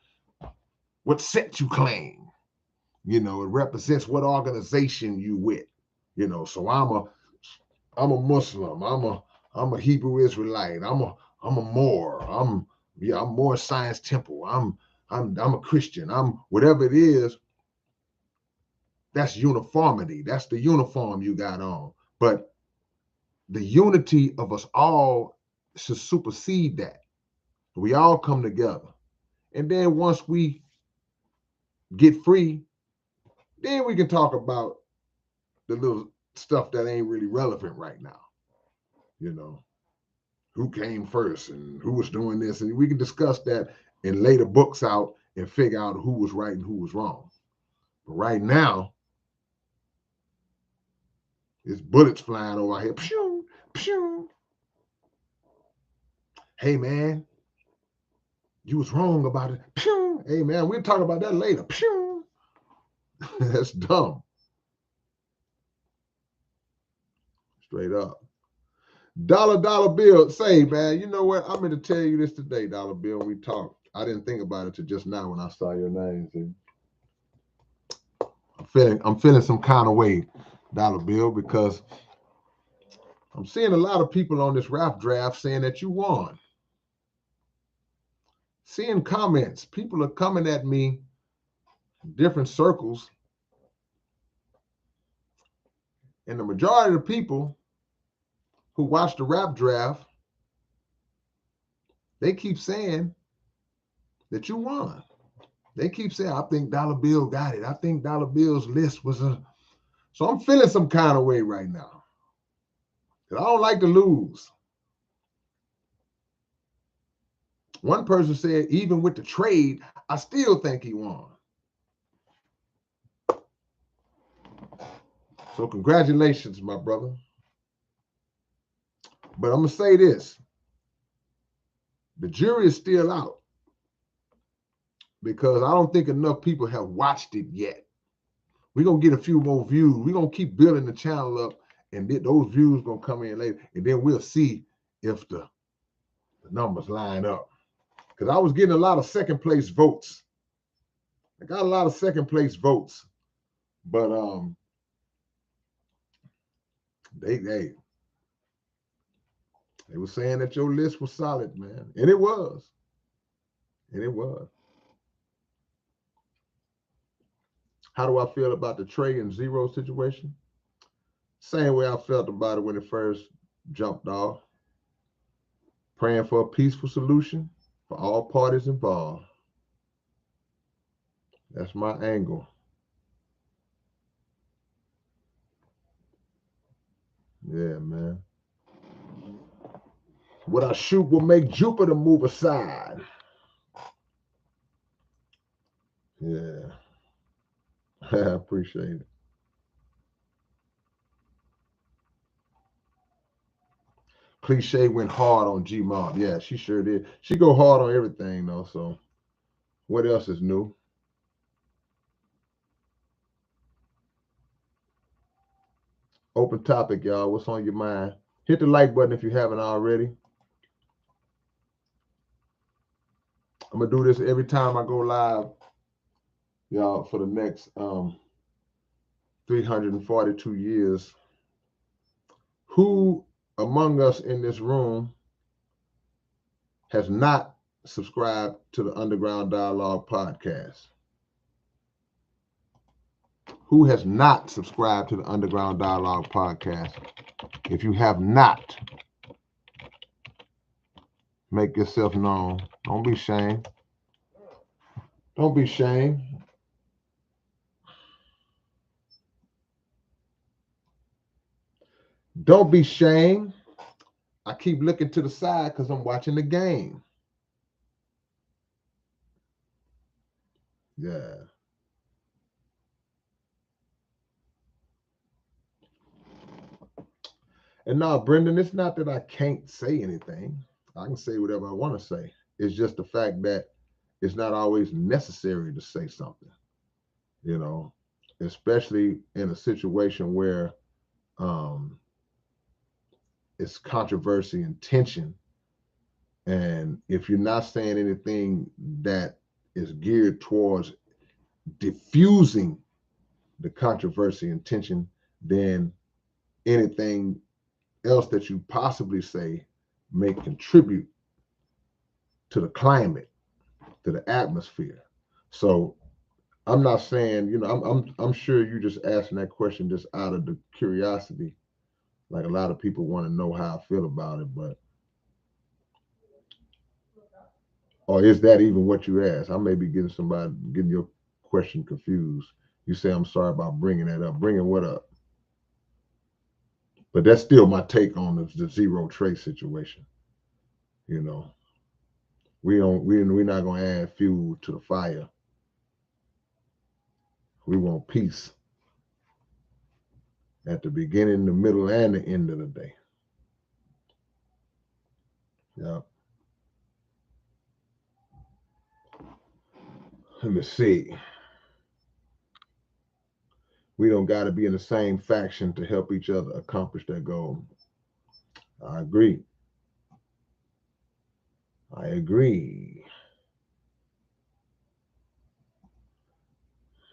set you claim. You know, it represents what organization you with. You know, so I'm a Muslim. I'm a Hebrew Israelite. I'm a Moor. I'm Moor Science Temple. I'm a Christian. I'm whatever it is. That's uniformity. That's the uniform you got on. But the unity of us all should supersede that. We all come together. And then once we get free, then we can talk about the little stuff that ain't really relevant right now. You know, who came first and who was doing this. And we can discuss that and lay the books out and figure out who was right and who was wrong. But right now, it's bullets flying over our head. Pew, pew. Hey, man, you was wrong about it. Pew. Hey, man, we'll talk about that later. Pew. That's dumb. Straight up. Dollar bill. Say, man, you know what? I'm going to tell you this today, dollar bill. We talked. I didn't think about it till just now when I saw your name. See? I'm feeling some kind of way, dollar bill, because I'm seeing a lot of people on this rap draft saying that you won. Seeing comments, people are coming at me, different circles, and the majority of the people who watch the rap draft, they keep saying that you won. They keep saying, I think Dollar Bill got it. I think Dollar Bill's list was a. So I'm feeling some kind of way right now. Because I don't like to lose. One person said, even with the trade, I still think he won. So congratulations, my brother. But I'm going to say this. The jury is still out. Because I don't think enough people have watched it yet. We're going to get a few more views. We're going to keep building the channel up. And those views going to come in later. And then we'll see if the numbers line up. Because I was getting a lot of second place votes. I got a lot of second place votes. But they were saying that your list was solid, man. And it was. And it was. How do I feel about the Trey and Zero situation? Same way I felt about it when it first jumped off. Praying for a peaceful solution for all parties involved. That's my angle. Yeah, man. What I shoot will make Jupiter move aside. Yeah. I appreciate it. Cliche went hard on G-Mob. Yeah, she sure did. She go hard on everything, though, so what else is new? Open topic, y'all. What's on your mind? Hit the like button if you haven't already. I'm going to do this every time I go live, y'all, for the next 342 years. Who among us in this room has not subscribed to the Underground Dialogue podcast? Who has not subscribed to the Underground Dialogue podcast? If you have not, make yourself known. Don't be ashamed. Don't be ashamed. Don't be ashamed. I keep looking to the side because I'm watching the game. Yeah. And now, Brendan, it's not that I can't say anything. I can say whatever I want to say. It's just the fact that it's not always necessary to say something, you know, especially in a situation where it's controversy and tension. And if you're not saying anything that is geared towards diffusing the controversy and tension, then anything else that you possibly say may contribute to the climate, to the atmosphere. So I'm not saying, I'm sure you just asking that question just out of the curiosity. Like a lot of people want to know how I feel about it, but or is that even what you asked? I may be getting your question confused. You say I'm sorry about bringing that up. Bringing what up? But that's still my take on the zero trace situation. You know, we're not gonna add fuel to the fire. We want peace at the beginning, the middle, and the end of the day. Yeah. Let me see. We don't got to be in the same faction to help each other accomplish that goal. I agree. I agree.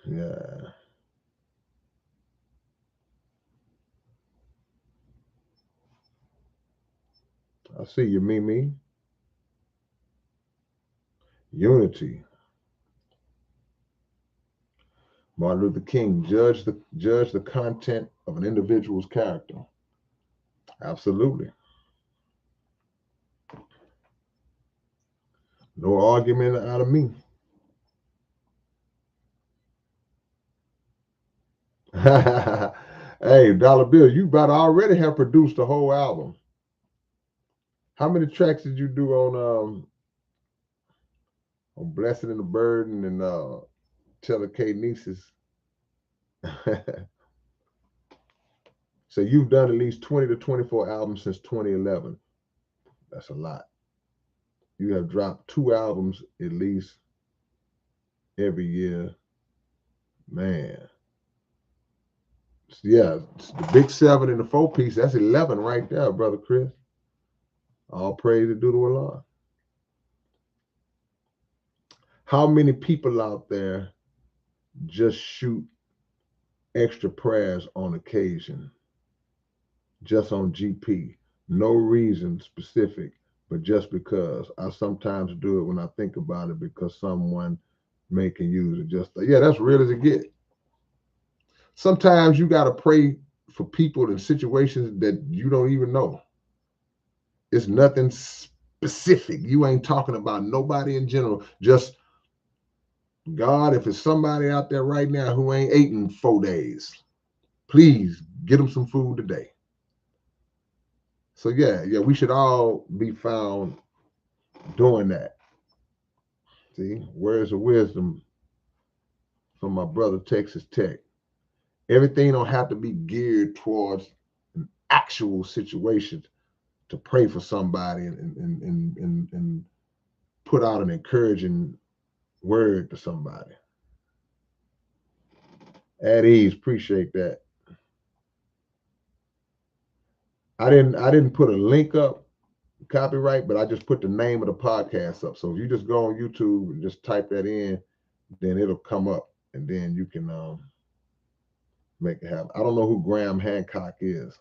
Yeah. I see you, Mimi. Unity. Martin Luther King, judge the content of an individual's character. Absolutely. No argument out of me. Hey, Dollar Bill, you about to already have produced a whole album. How many tracks did you do on Blessed and the Burden and Tell the K Nieces? So you've done at least 20 to 24 albums since 2011. That's a lot. You have dropped 2 albums at least every year. Man. Yeah, the big 7 and the 4-piece, that's 11 right there, Brother Chris. All praise to the Allah. How many people out there just shoot extra prayers on occasion, just on GP? No reason specific, but just because. I sometimes do it when I think about it because someone may can use it. Just yeah, that's real as it get. Sometimes you got to pray for people in situations that you don't even know. It's nothing specific. You ain't talking about nobody in general. Just God, if it's somebody out there right now who ain't ate in 4 days, please get them some food today. So yeah, we should all be found doing that. See, words of wisdom from my brother Texas Tech. Everything don't have to be geared towards an actual situation to pray for somebody and put out an encouraging word to somebody. At ease, appreciate that. I didn't put a link up, copyright, but I just put the name of the podcast up. So if you just go on YouTube and just type that in, then it'll come up, and then you can make it happen. I don't know who Graham Hancock is.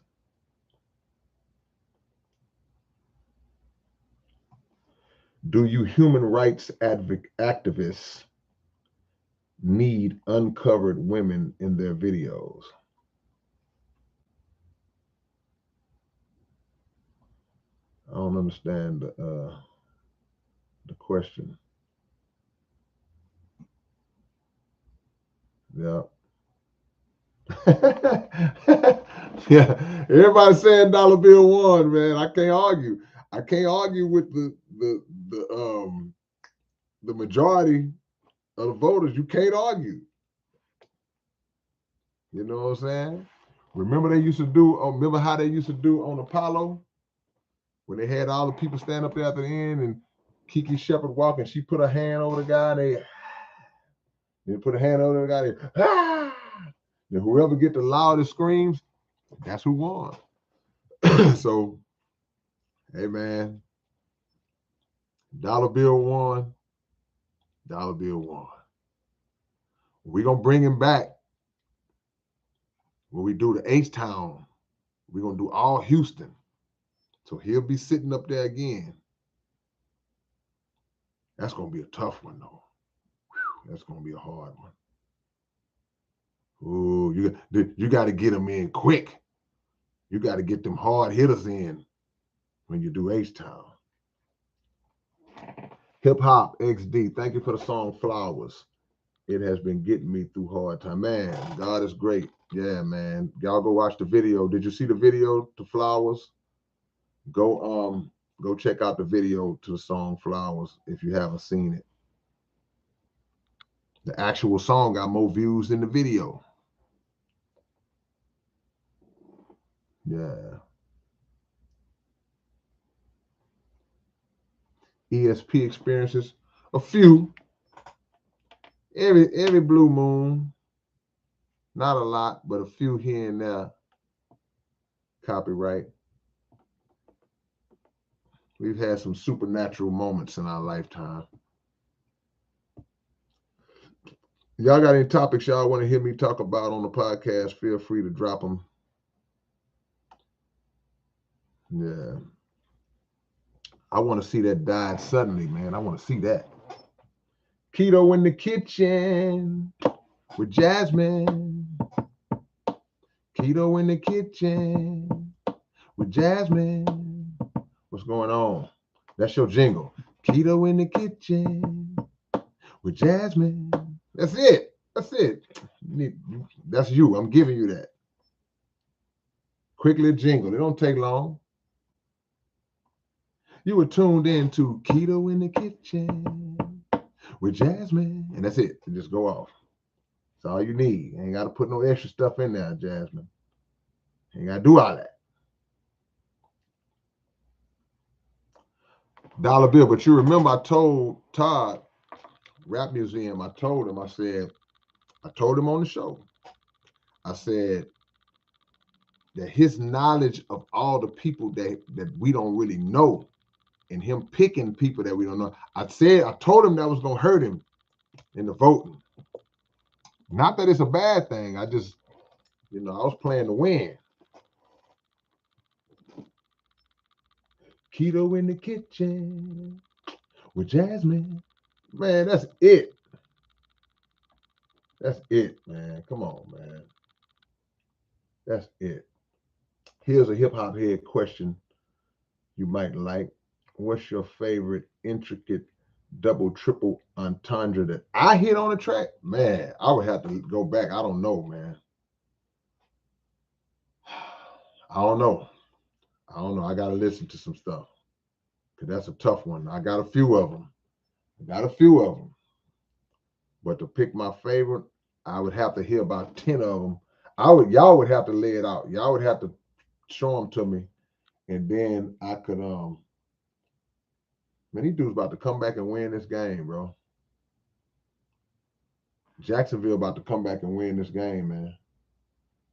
Do you human rights activists need uncovered women in their videos? I don't understand the question. Yeah. Yeah. Everybody saying dollar bill one, man. I can't argue. I can't argue with the majority of the voters. You can't argue. You know what I'm saying? Remember they used to do. Remember how they used to do on Apollo when they had all the people stand up there at the end and Kiki Shepard walking. She put her hand over the guy. They put a hand over the guy. And whoever get the loudest screams, that's who won. So, hey man, dollar bill won. Dollar bill won. We're gonna bring him back when we do the H-Town. We're gonna do all Houston. So he'll be sitting up there again. That's gonna be a tough one though. That's gonna be a hard one. Ooh, you got to get them in quick. You got to get them hard hitters in when you do H-Town. Hip Hop XD, thank you for the song Flowers. It has been getting me through hard time. Man, God is great. Yeah, man. Y'all go watch the video. Did you see the video to Flowers? Go check out the video to the song Flowers if you haven't seen it. The actual song got more views than the video. Yeah. ESP experiences, a few. Every blue moon. Not a lot, but a few here and there. Copyright. We've had some supernatural moments in our lifetime. Y'all got any topics y'all want to hear me talk about on the podcast? Feel free to drop them. Yeah. I want to see that died suddenly, man. I want to see that. Keto in the kitchen with Jasmine. Keto in the kitchen with Jasmine. What's going on? That's your jingle. Keto in the kitchen with Jasmine. That's it. That's it. That's you. I'm giving you that. Quickly jingle. It don't take long. You were tuned in to Keto in the Kitchen with Jasmine. And that's it. Just go off. That's all you need. Ain't got to put no extra stuff in there, Jasmine. Ain't got to do all that. Dollar bill. But you remember I told Todd, Rap Museum, I told him on the show, I said that his knowledge of all the people that we don't really know and him picking people that we don't know, I told him that was going to hurt him in the voting. Not that it's a bad thing. I just, I was playing to win. Keto in the kitchen with Jasmine. Man, that's it. That's it, man. Come on, man. That's it. Here's a hip hop head question you might like. What's your favorite intricate double, triple entendre that I hit on the track? Man, I would have to go back. I don't know, man. I don't know. I got to listen to some stuff because that's a tough one. I got a few of them. But to pick my favorite, I would have to hear about 10 of them. Y'all would have to lay it out. Y'all would have to show them to me, and then I could man, these dudes about to come back and win this game, bro. Jacksonville about to come back and win this game, man.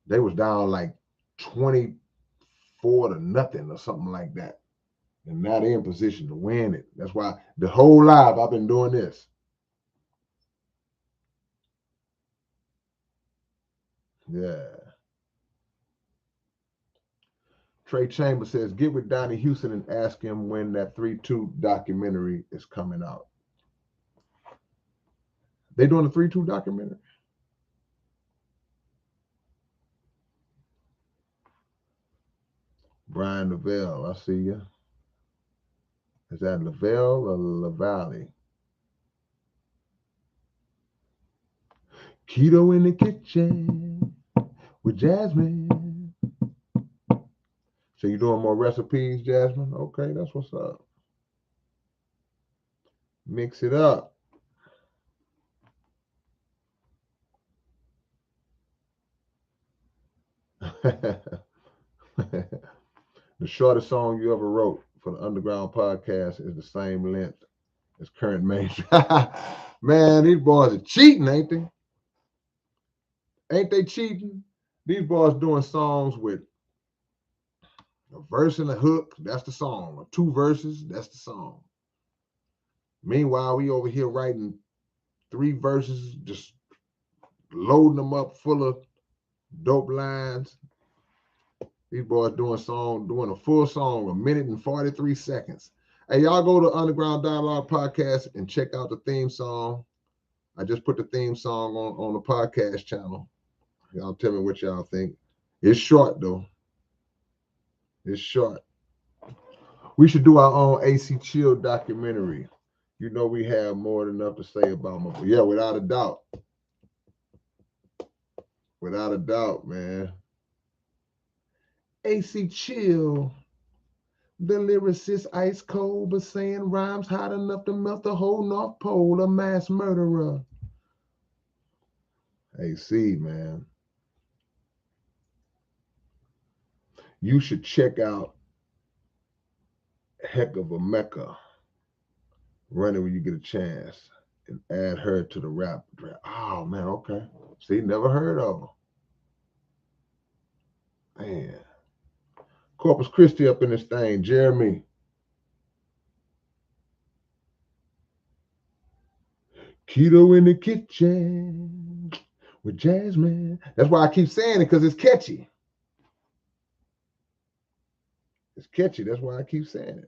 They was down like 24 to nothing or something like that. And now they're in position to win it. That's why the whole live I've been doing this. Yeah. Trey Chambers says, get with Donnie Houston and ask him when that 3-2 documentary is coming out. They doing a 3-2 documentary? Brian Lavelle, I see you. Is that Lavelle or LaValle? Keto in the kitchen with Jasmine. So you doing more recipes, Jasmine? Okay, that's what's up. Mix it up. The shortest song you ever wrote for the Underground podcast is the same length as current mainstream. Man, these boys are cheating, ain't they? Ain't they cheating? These boys doing songs with a verse and a hook, that's the song. Or 2 verses, that's the song. Meanwhile, we over here writing 3 verses, just loading them up full of dope lines. These boys doing a full song, 1 minute and 43 seconds. Hey, y'all go to Underground Dialogue Podcast and check out the theme song. I just put the theme song on the podcast channel. Y'all tell me what y'all think. It's short though. It's short. We should do our own AC Chill documentary. You know we have more than enough to say about my. Yeah, without a doubt. Without a doubt, man. AC Chill. The lyricist ice cold, but saying rhymes hot enough to melt the whole North Pole. A mass murderer. AC, man. You should check out Heck of a Mecca. Run it when you get a chance and add her to the rap. Oh man, okay. See, never heard of her. Man. Corpus Christi up in this thing. Jeremy. Keto in the kitchen with Jasmine. That's why I keep saying it, because it's catchy. It's catchy. That's why I keep saying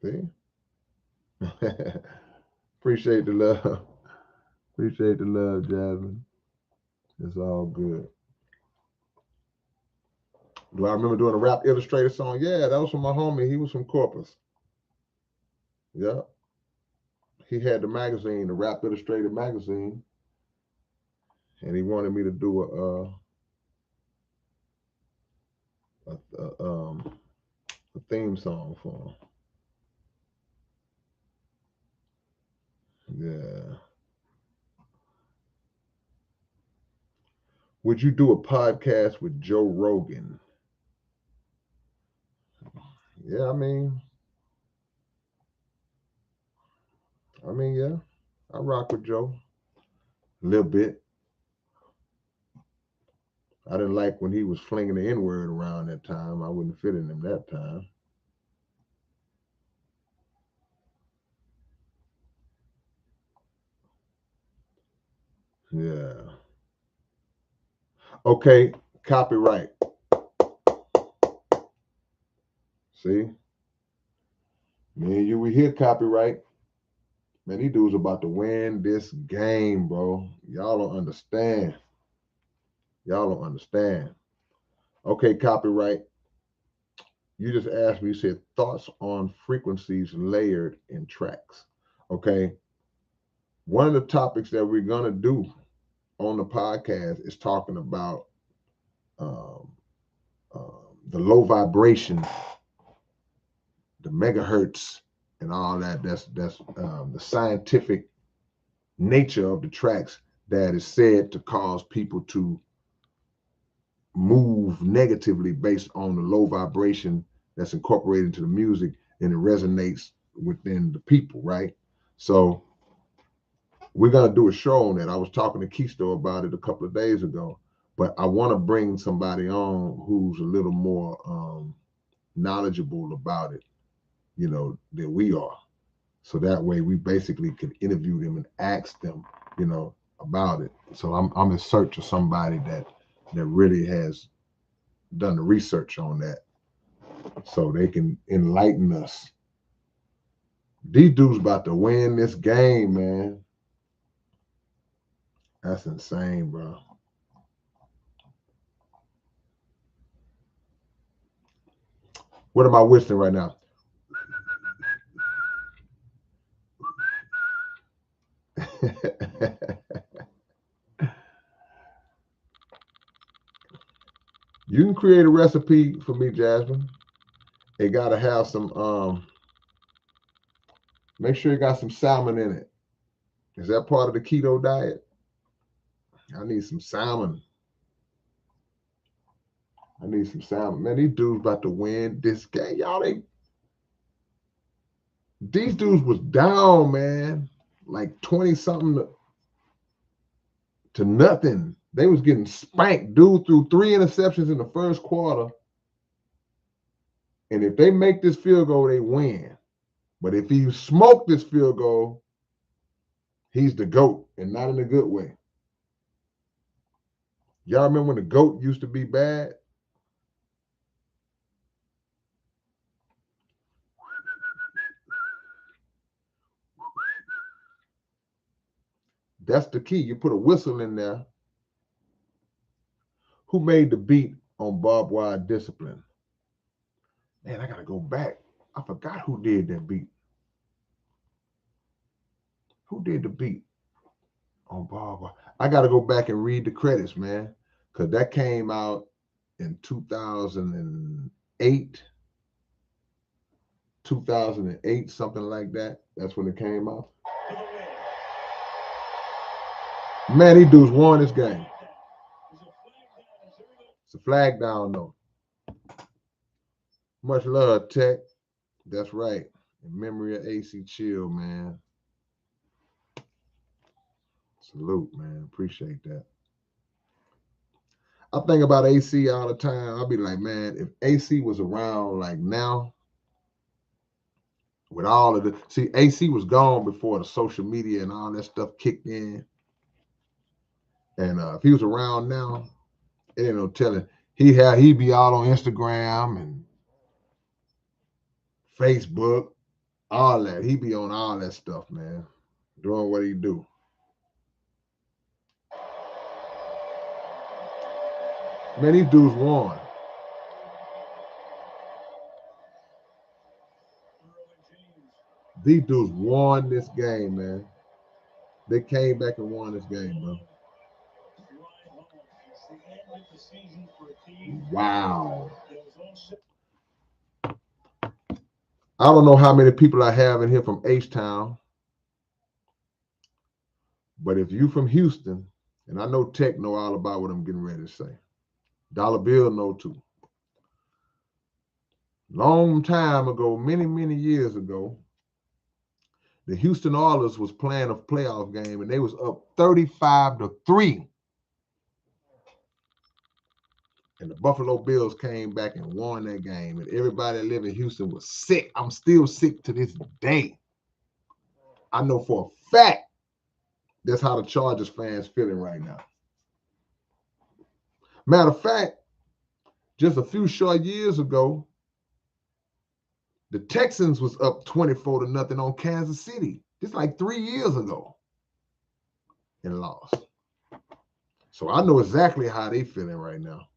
it. See? Appreciate the love. Appreciate the love, Jasmine. It's all good. Do I remember doing a rap illustrator song? Yeah, that was from my homie. He was from Corpus. Yeah. He had the magazine, the Rap Illustrated magazine, and he wanted me to do a theme song for him. Yeah. Would you do a podcast with Joe Rogan? Yeah, yeah. I rock with Joe a little bit. I didn't like when he was flinging the N-word around that time. I wouldn't fit in him that time. Yeah. Okay, copyright. See? Me and you, we hear copyright. Man, these dudes about to win this game, bro. Y'all don't understand. Y'all don't understand. Okay, copyright. You just asked me, you said thoughts on frequencies layered in tracks. Okay. One of the topics that we're going to do on the podcast is talking about um, the low vibration, the megahertz, and all that. That's the scientific nature of the tracks that is said to cause people to move negatively based on the low vibration that's incorporated into the music, and it resonates within the people, right? So we're gonna do a show on that. I was talking to Keisto about it a couple of days ago, but I want to bring somebody on who's a little more knowledgeable about it, than we are. So that way we basically can interview them and ask them, about it. So I'm in search of somebody that really has done the research on that, so they can enlighten us. These dudes about to win this game, man. That's insane, bro. What am I whistling right now? You can create a recipe for me, Jasmine. It gotta have some make sure it got some salmon in it. Is that part of the keto diet? I need some salmon. I need some salmon. Man, these dudes about to win this game. These dudes was down, man. Like 20 something to nothing. They was getting spanked. Dude threw 3 interceptions in the first quarter. And if they make this field goal, they win. But if he smoke this field goal, he's the GOAT, and not in a good way. Y'all remember when the GOAT used to be bad? That's the key. You put a whistle in there. Who made the beat on Barbed Wire Discipline? Man, I gotta go back. I forgot who did that beat. Who did the beat on Barbed Wire? I gotta go back and read the credits, man, because that came out in 2008, 2008, something like that. That's when it came out. Man, these dudes won this game. It's a flag down, though. Much love, Tech. That's right. In memory of AC Chill, man. Salute, man. Appreciate that. I think about AC all the time. I'll be like, man, if AC was around like now, with all of the AC was gone before the social media and all that stuff kicked in. And if he was around now, it ain't no telling. He'd be all on Instagram and Facebook, all that. He'd be on all that stuff, man. Doing what he do. Man, these dudes won. These dudes won this game, man. They came back and won this game, bro. Wow. I don't know how many people I have in here from H-Town, but if you from Houston, and I know Tech know all about what I'm getting ready to say. Dollar Bill know too. Long time ago, many, many years ago, the Houston Oilers was playing a playoff game, and they was up 35-3. And the Buffalo Bills came back and won that game. And everybody that lived in Houston was sick. I'm still sick to this day. I know for a fact that's how the Chargers fans feeling right now. Matter of fact, just a few short years ago, the Texans was up 24-0 on Kansas City. Just like 3 years ago. And lost. So I know exactly how they feeling right now.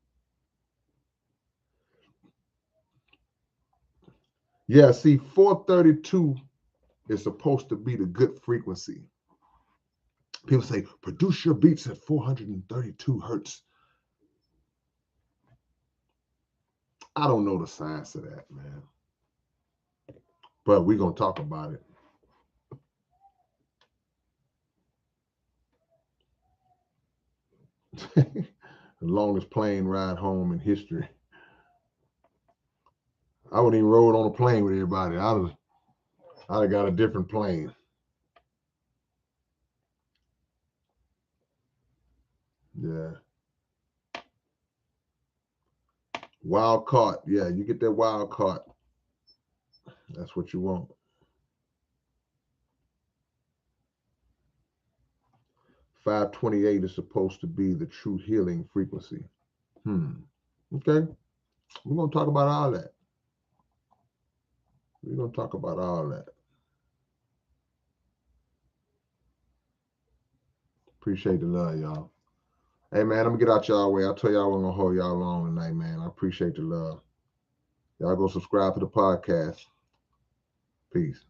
Yeah, see, 432 is supposed to be the good frequency. People say, produce your beats at 432 hertz. I don't know the science of that, man. But we're going to talk about it. The longest plane ride home in history. I wouldn't even rode on a plane with everybody. I'd have got a different plane. Yeah. Wild caught. Yeah, you get that wild caught. That's what you want. 528 is supposed to be the true healing frequency. Okay. We're going to talk about all that. We're going to talk about all that. Appreciate the love, y'all. Hey, man, I'm going to get out y'all way. I'll tell y'all I'm going to hold y'all long tonight, man. I appreciate the love. Y'all go subscribe to the podcast. Peace.